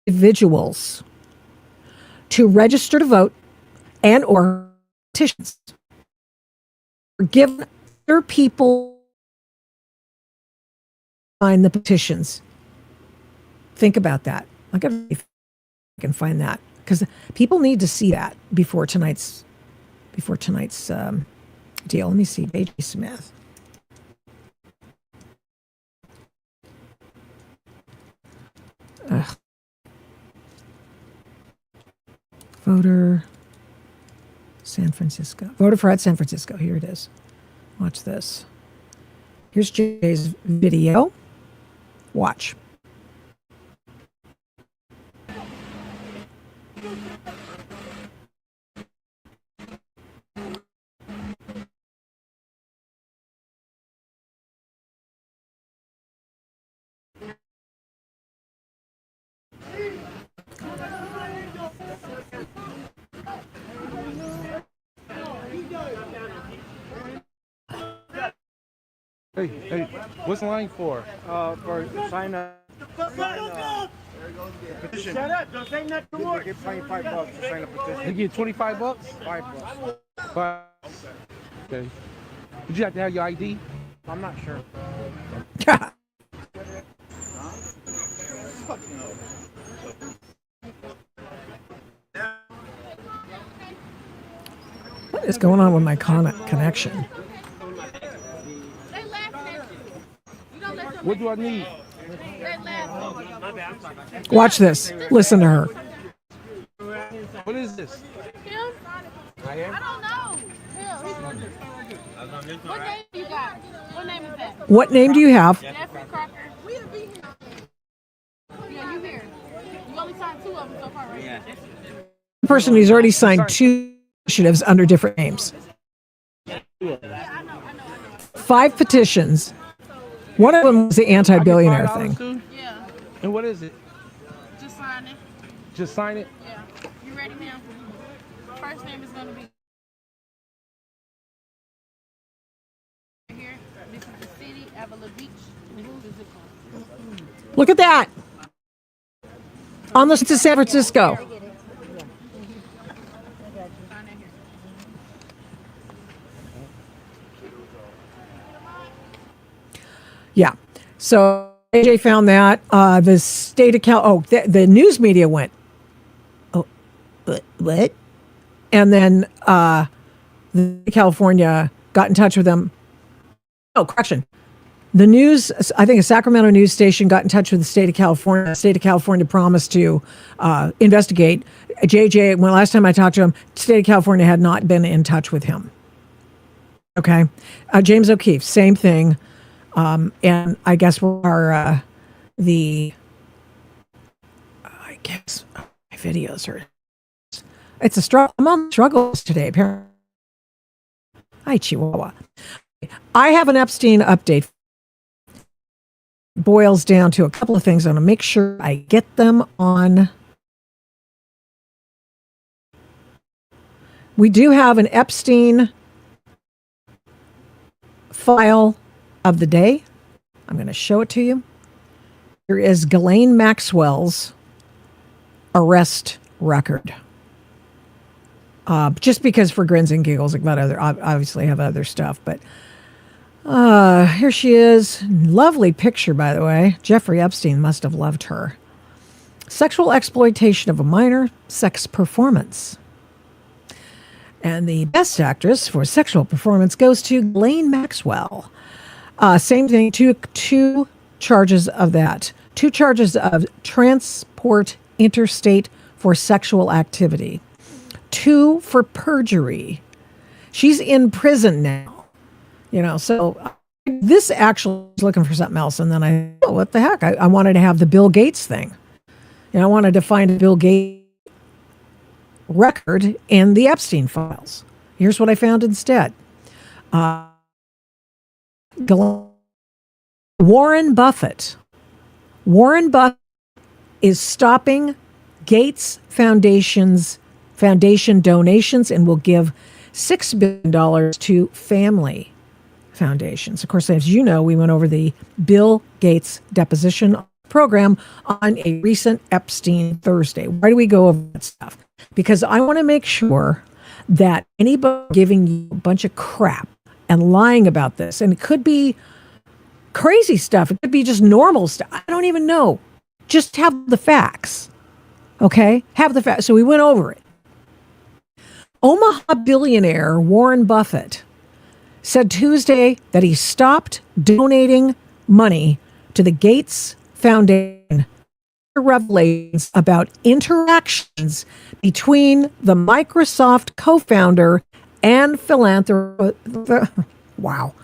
individuals to register to vote and or petitions. Give other people sign the petitions. Think about that. I can find that because people need to see that before tonight's deal. Let me see. J.J. Smith. Voter San Francisco. Voter fraud San Francisco. Here it is. Watch this. Here's Jay's video. Watch. Hey, what's the line for? For sign up. Petition. Shut up! Don't say nothing more. They get $25 to sign a petition. You get $25? $5. $5. Okay. Did you have to have your ID? I'm not sure. What is going on with my connection? What do I need? Watch this. Listen to her. What is this? I don't know. What name you got? What name is that? What name do you have? Jeffrey Crocker. Yeah, you here. You only signed 2 of them so far, right? Yeah. The person who's already signed 2 initiatives under different names. Yeah, I know. 5 petitions. One of them was the anti-billionaire thing. Too? Yeah. And what is it? Just sign it. Just sign it? Yeah. You ready now? First name is going to be here. This is the city, Avila Beach. This is the zip code. Look at that. On the to San Francisco. Sign it here. Yeah. So AJ found that. The state of the news media went, oh, what? And then California got in touch with them. Oh, correction. The news, I think a Sacramento news station got in touch with the state of California. The state of California promised to investigate. JJ, when last time I talked to him, the state of California had not been in touch with him. Okay. James O'Keefe, same thing. And I guess my videos are, it's a struggle. I'm on struggles today, apparently. Hi, Chihuahua. I have an Epstein update. Boils down to a couple of things. I'm going to make sure I get them on. We do have an Epstein file of the day. I'm going to show it to you. Here is Ghislaine Maxwell's arrest record. Just because for grins and giggles, about obviously have other stuff, but here she is. Lovely picture, by the way. Jeffrey Epstein must have loved her. Sexual exploitation of a minor, sex performance. And the best actress for sexual performance goes to Ghislaine Maxwell. Same thing, two charges of that. 2 charges of transport interstate for sexual activity. 2 for perjury. She's in prison now. So this actually was looking for something else. And then what the heck? I wanted to have the Bill Gates thing. I wanted to find a Bill Gates record in the Epstein files. Here's what I found instead. Warren Buffett. Warren Buffett is stopping Gates foundation donations and will give $6 billion to family foundations. Of course, as you know, we went over the Bill Gates deposition program on a recent EPSTEIN Thursday. Why do we go over that stuff? because I want to make sure that anybody giving you a bunch of crap and lying about this, and it could be crazy stuff, it could be just normal stuff, I don't even know. Just have the facts, okay? Have the facts. So we went over it. Omaha billionaire Warren Buffett said Tuesday that he stopped donating money to the Gates Foundation. Revelations about interactions between the Microsoft co-founder and philanthropist. Wow.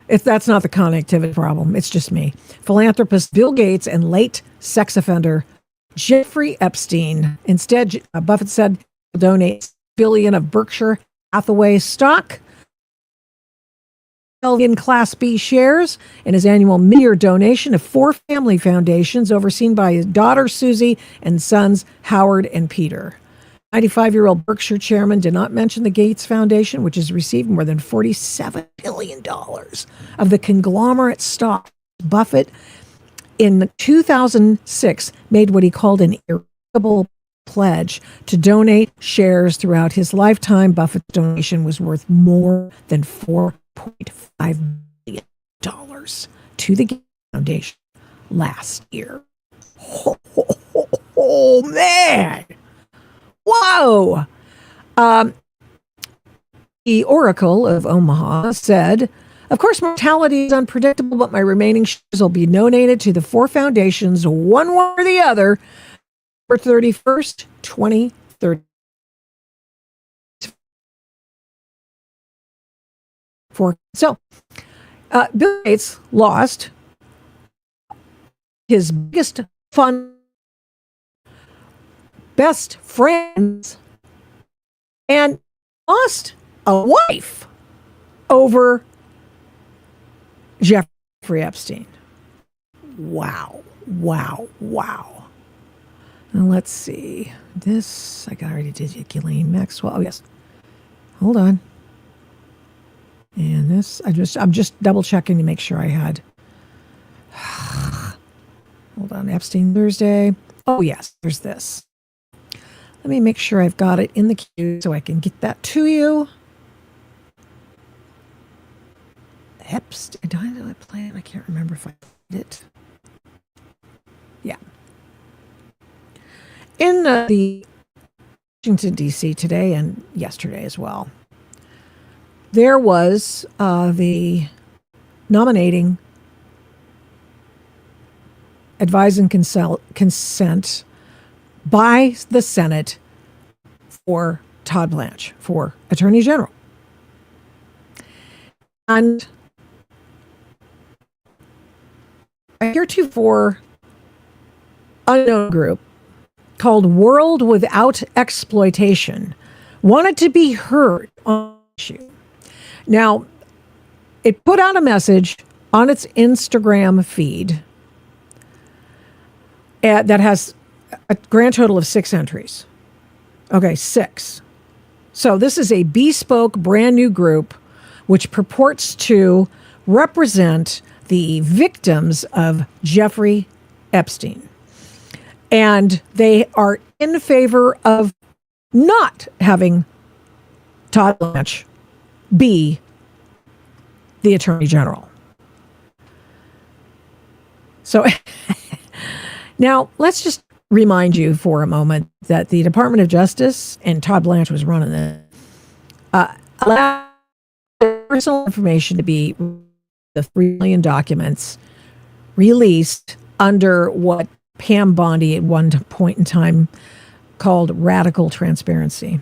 If that's not the connectivity problem, it's just me. Philanthropist Bill Gates and late sex offender Jeffrey Epstein. Instead, Buffett said he'll donate $1 billion of Berkshire Hathaway stock in Class B shares in his annual mid-year donation of 4 family foundations overseen by his daughter Susie and sons Howard and Peter. 95-year-old Berkshire chairman did not mention the Gates Foundation, which has received more than $47 billion of the conglomerate stock. Buffett, in 2006, made what he called an irrevocable pledge to donate shares throughout his lifetime. Buffett's donation was worth more than $4.5 billion to the Gates Foundation last year. Oh man. Whoa. The Oracle of Omaha said, of course, mortality is unpredictable, but my remaining shares will be donated to the 4 foundations, one way or the other, for 31st, 2030. So, Bill Gates lost his biggest fund, best friends, and lost a wife over Jeffrey Epstein. Wow. Now let's see. This, I already did Ghislaine Maxwell. Oh, yes. Hold on. And this, I'm just double checking to make sure I had. Hold on, EPSTEIN Thursday. Oh, yes, there's this. Let me make sure I've got it in the queue so I can get that to you. Epstein, did I play it? I can't remember if I did it. Yeah. In the Washington, D.C. today and yesterday as well, there was the nominating, advise and consent by the Senate for Todd Blanche for Attorney General. And a heretofore unknown group called World Without Exploitation wanted to be heard on the issue. Now, it put out a message on its Instagram feed that has a grand total of 6 entries. Okay, 6. So this is a bespoke brand new group which purports to represent the victims of Jeffrey Epstein. And they are in favor of not having Todd Blanche be the Attorney General. So now let's just remind you for a moment that the Department of Justice, and Todd Blanche was running it, allowed personal information to be the 3 million documents released under what Pam Bondi at one point in time called radical transparency.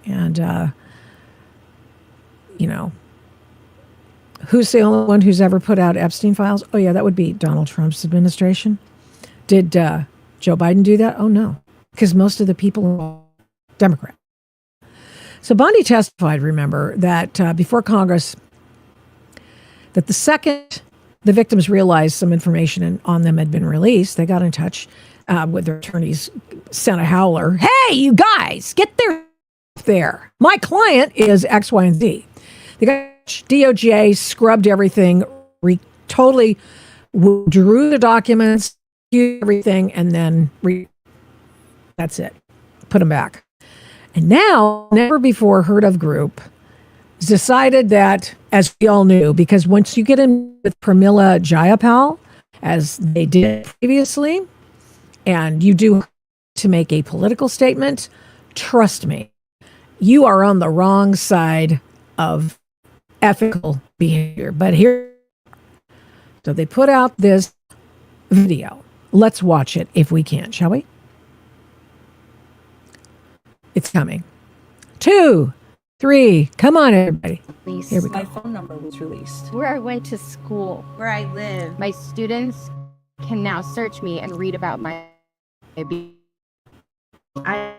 And, who's the only one who's ever put out Epstein files? Oh, yeah, that would be Donald Trump's administration. Did Joe Biden do that? Oh, no, because most of the people are Democrat. So Bondi testified, remember, that before Congress, that the second the victims realized some information on them had been released, they got in touch with their attorneys, sent a howler. Hey, you guys, get there. My client is X, Y, and Z. The DOJ scrubbed everything, totally drew the documents, everything, and then that's it. Put them back. And now, never before heard of group has decided that, as we all knew, because once you get in with Pramila Jayapal, as they did previously, and you do to make a political statement, trust me, you are on the wrong side of ethical behavior. But here, so they put out this video. Let's watch it if we can, shall we? It's coming. 2, 3, come on, everybody. Here we go. My phone number was released. Where I went to school, Where I live. my students can now search me and read about my I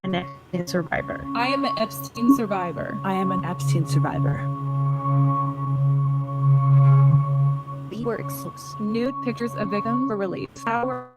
am an Epstein survivor. I am an Epstein survivor. I am an Epstein survivor. works. Nude pictures of victims were released. Our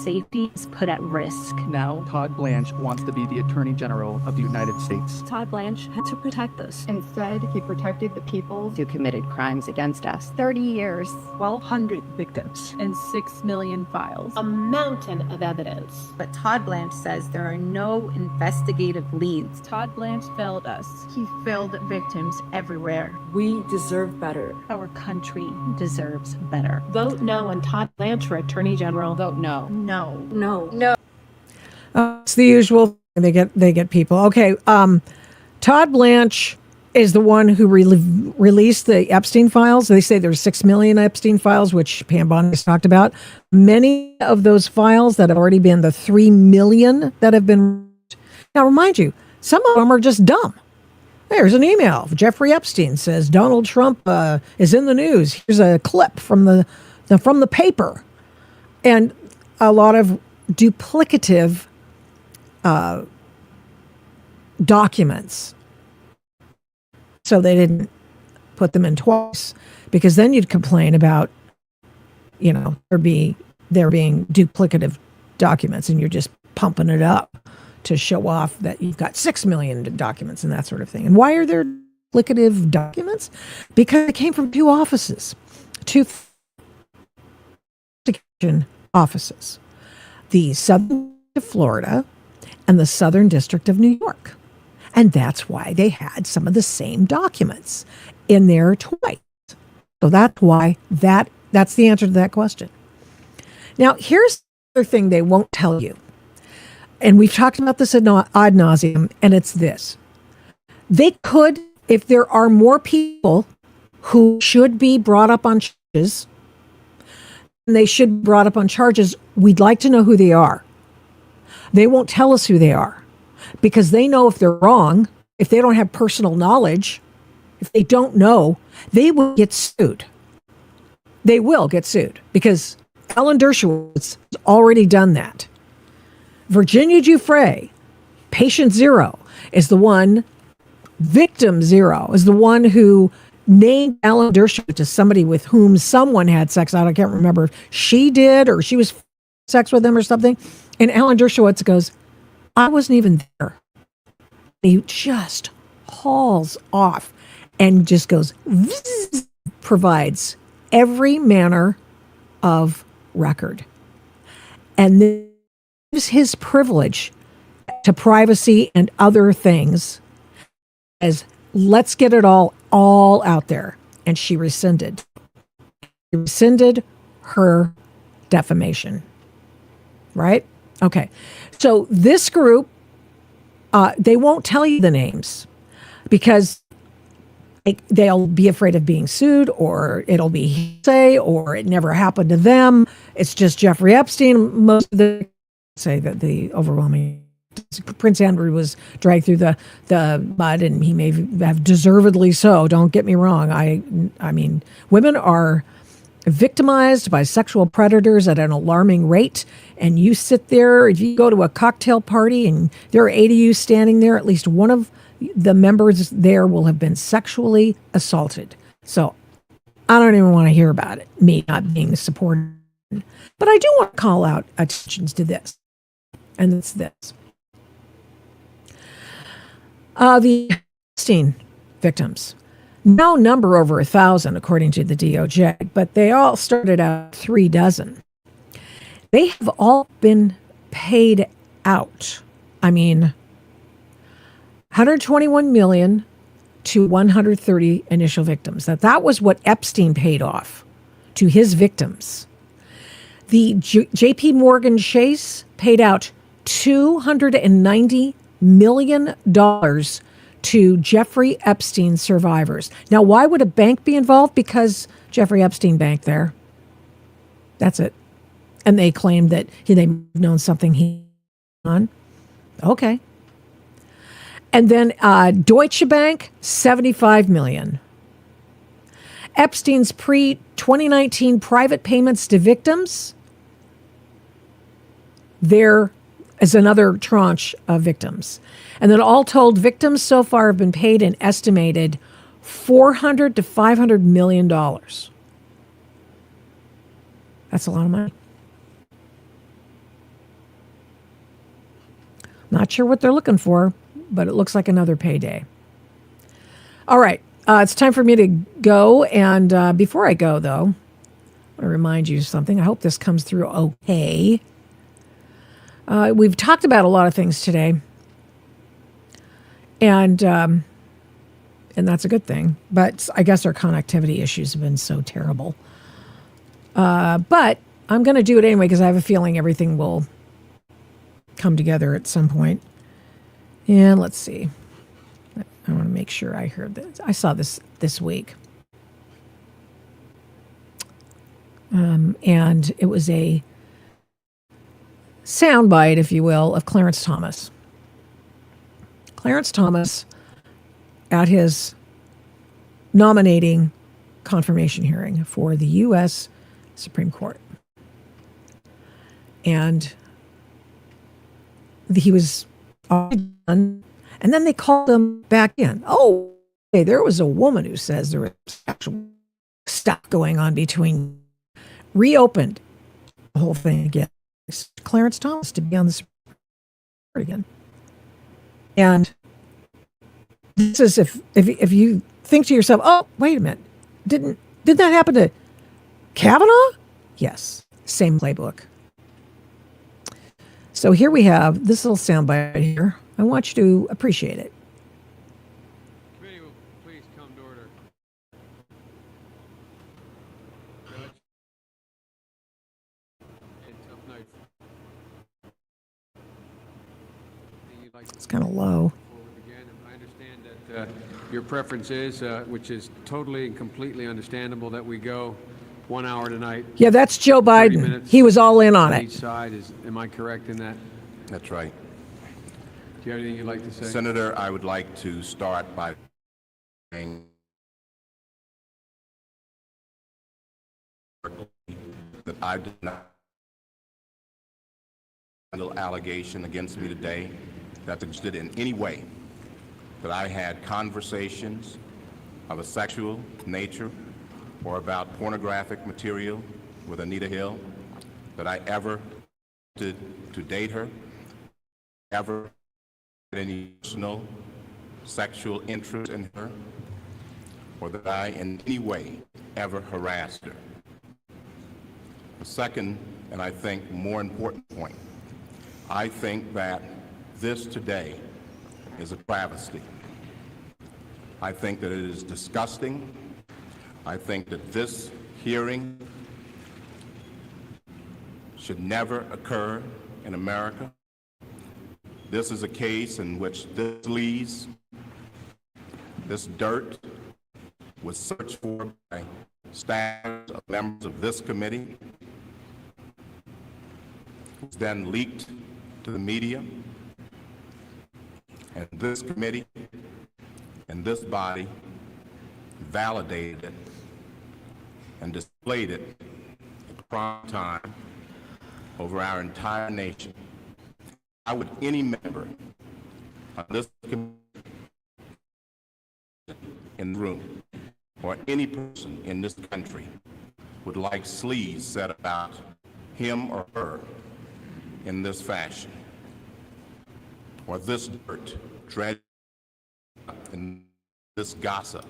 safety is put at risk. Now, Todd Blanche wants to be the Attorney General of the United States. Todd Blanche had to protect us. Instead, he protected the people who committed crimes against us. 30 years. 1,200 victims. And 6 million files. A mountain of evidence. But Todd Blanche says there are no investigative leads. Todd Blanche failed us. He failed victims everywhere. We deserve better. Our country deserves better. Vote no on Todd Blanche for Attorney General. Vote no. No. No. No. It's the usual. They get people. Okay. Todd Blanche is the one who released the Epstein files. They say there's 6 million Epstein files, which Pam Bondi has talked about. Many of those files that have already been the 3 million that have been. Now, remind you, some of them are just dumb. There's an email. Jeffrey Epstein says Donald Trump is in the news. Here's a clip from the paper, and a lot of duplicative documents. So they didn't put them in twice, because then you'd complain about, there being duplicative documents, and you're just pumping it up to show off that you've got 6 million documents and that sort of thing. And why are there duplicative documents? Because it came from two offices, two offices, the Southern District of Florida and the Southern District of New York. And that's why they had some of the same documents in there twice. So that's why that's the answer to that question. Now, here's the other thing they won't tell you. And we've talked about this ad nauseum, and it's this. They could, if there are more people who should be brought up on charges, and they should be brought up on charges, we'd like to know who they are. They won't tell us who they are, because they know if they're wrong, if they don't have personal knowledge, if they don't know, they will get sued. They will get sued, because Alan Dershowitz has already done that. Virginia Giuffre, patient zero, is the one, victim zero, is the one who named Alan Dershowitz as somebody with whom someone had sex. I can't remember if she did or she was sex with him or something. And Alan Dershowitz goes, I wasn't even there. He just hauls off and just goes, provides every manner of record. And then gives his privilege to privacy and other things as let's get it all out there. And she rescinded. She rescinded her defamation. Right? Okay. So this group, they won't tell you the names because they'll be afraid of being sued, or it'll be hearsay, or it never happened to them. It's just Jeffrey Epstein. Most of the say that the overwhelming Prince Andrew was dragged through the mud, and he may have deservedly so. Don't get me wrong. I mean, women are victimized by sexual predators at an alarming rate. And you sit there, if you go to a cocktail party and there are 8 of you standing there, at least one of the members there will have been sexually assaulted. So I don't even want to hear about it, me not being supported. But I do want to call out attention to this. And it's this. The Epstein victims now number over 1,000, according to the DOJ, but they all started out 3 dozen. They have all been paid out. I mean, 121 million to 130 initial victims. That was what Epstein paid off to his victims. The J.P. Morgan Chase paid out $290 million to Jeffrey Epstein survivors. Now, why would a bank be involved? Because Jeffrey Epstein banked there. That's it. And they claimed that they've known something he on. Okay. And then Deutsche Bank, $75 million. Epstein's pre-2019 private payments to victims, there is another tranche of victims. And then all told, victims so far have been paid an estimated $400 to $500 million. That's a lot of money. Not sure what they're looking for, but it looks like another payday. All right. It's time for me to go. And before I go, though, I want to remind you something. I hope this comes through okay. We've talked about a lot of things today. And that's a good thing. But I guess our connectivity issues have been so terrible. But I'm going to do it anyway because I have a feeling everything will come together at some point. And let's see. I want to make sure I heard this. I saw this week. And it was a soundbite, if you will, of Clarence Thomas. Clarence Thomas at his nominating confirmation hearing for the U.S. Supreme Court. And he was already done, and then they called him back in. Oh, hey, there was a woman who says there was actual stuff going on between. Reopened the whole thing again. Clarence Thomas to be on the Supreme Court again. And this is if you think to yourself, oh, wait a minute, did that happen to Kavanaugh? Yes, same playbook. So here we have this little soundbite here. I want you to appreciate it. Committee will please come to order. Tough night. It's kind of low. I understand that your preference is, which is totally and completely understandable, that we go 1 hour tonight. Yeah, that's Joe Biden. He was all in on it. Each side am I correct in that? That's right. Do you have anything you'd like to say? Senator, I would like to start by saying that I did not handle allegation against me today that existed in any way that I had conversations of a sexual nature or about pornographic material with Anita Hill, that I ever did to date her, ever had any personal sexual interest in her, or that I in any way ever harassed her. The second, and I think more important point, I think that this today is a travesty. I think that it is disgusting. I think that this hearing should never occur in America. This is a case in which this sleaze, this dirt, was searched for by staff of members of this committee, was then leaked to the media, and this committee and this body validated it and displayed it at prime time over our entire nation. How would any member of this committee in the room or any person in this country would like sleaze said about him or her in this fashion, or this dirt dredged in this gossip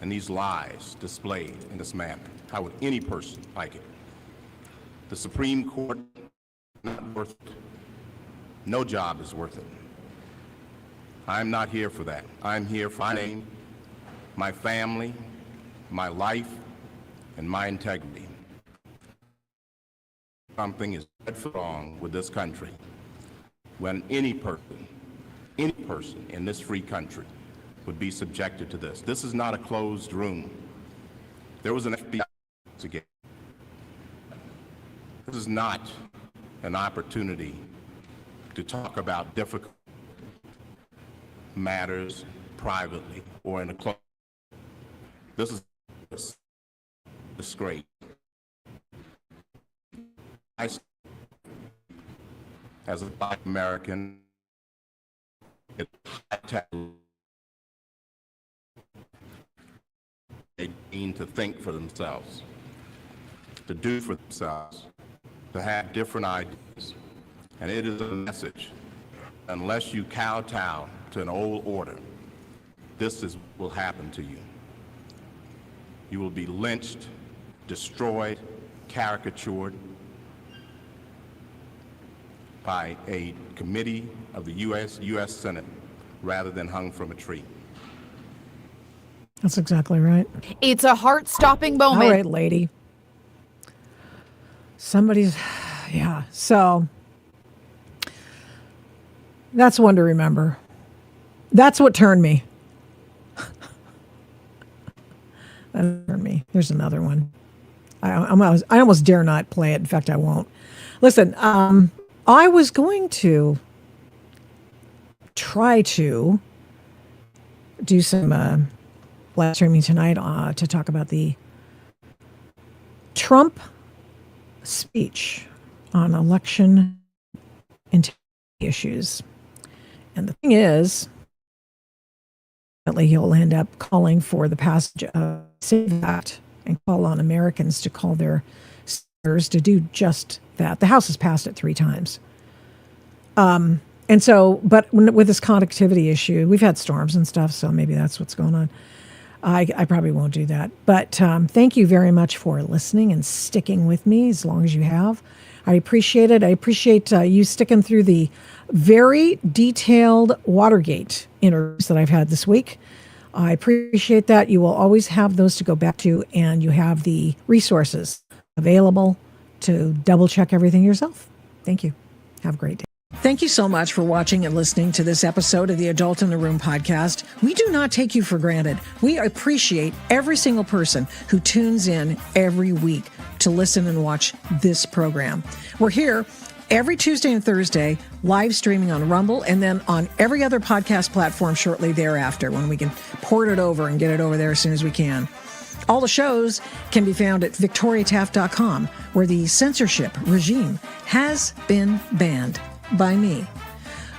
and these lies displayed in this manner? How would any person like it? The Supreme Court is not worth it. No job is worth it. I'm not here for that. I'm here for my name, my family, my life, and my integrity. Something is wrong with this country when any person in this free country would be subjected to this. This is not a closed room. There was an FBI investigation. This is not an opportunity to talk about difficult matters privately or in a closed. This is a disgrace. As a Black American, it's they need to think for themselves, to do for themselves, to have different ideas. And it is a message. Unless you kowtow to an old order, this is what will happen to you. You will be lynched, destroyed, caricatured by a committee of the U.S. Senate rather than hung from a tree. That's exactly right. It's a heart-stopping moment. All right, lady. Yeah. So that's one to remember. That's what turned me. That turned me. There's another one. I almost dare not play it. In fact, I won't. Listen, I was going to try to do some live streaming tonight to talk about the Trump speech on election integrity issues. And the thing is, he'll end up calling for the passage of SAFE Act and call on Americans to call their senators to do just that. The House has passed it 3 times. And so, but with this conductivity issue, we've had storms and stuff, so maybe that's what's going on. I probably won't do that. But thank you very much for listening and sticking with me as long as you have. I appreciate it. I appreciate you sticking through the very detailed Watergate interviews that I've had this week. I appreciate that. You will always have those to go back to, and you have the resources available to double check everything yourself. Thank you. Have a great day. Thank you so much for watching and listening to this episode of the Adult in the Room podcast. We do not take you for granted. We appreciate every single person who tunes in every week to listen and watch this program. We're here every Tuesday and Thursday, live streaming on Rumble, and then on every other podcast platform shortly thereafter when we can port it over and get it over there as soon as we can. All the shows can be found at victoriataft.com, where the censorship regime has been banned by me.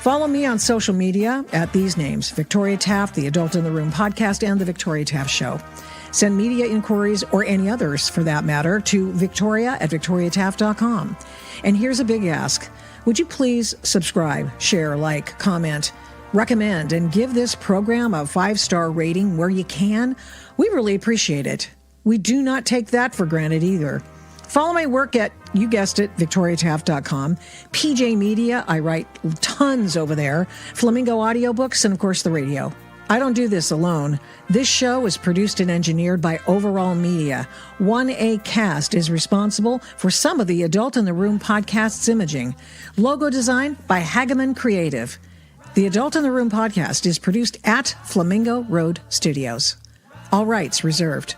Follow me on social media at these names: Victoria Taft, the Adult in the Room podcast, and the Victoria Taft Show. Send media inquiries, or any others for that matter, to victoria@victoriataft.com. And here's a big ask. Would you please subscribe, share, like, comment, recommend, and give this program a 5-star rating where you can? We really appreciate it. We do not take that for granted either. Follow my work at, you guessed it, victoriataft.com. PJ Media, I write tons over there. Flamingo Audiobooks, and of course the radio. I don't do this alone. This show is produced and engineered by Overall Media. 1A Cast is responsible for some of the Adult in the Room podcast's imaging. Logo design by Hageman Creative. The Adult in the Room podcast is produced at Flamingo Road Studios. All rights reserved.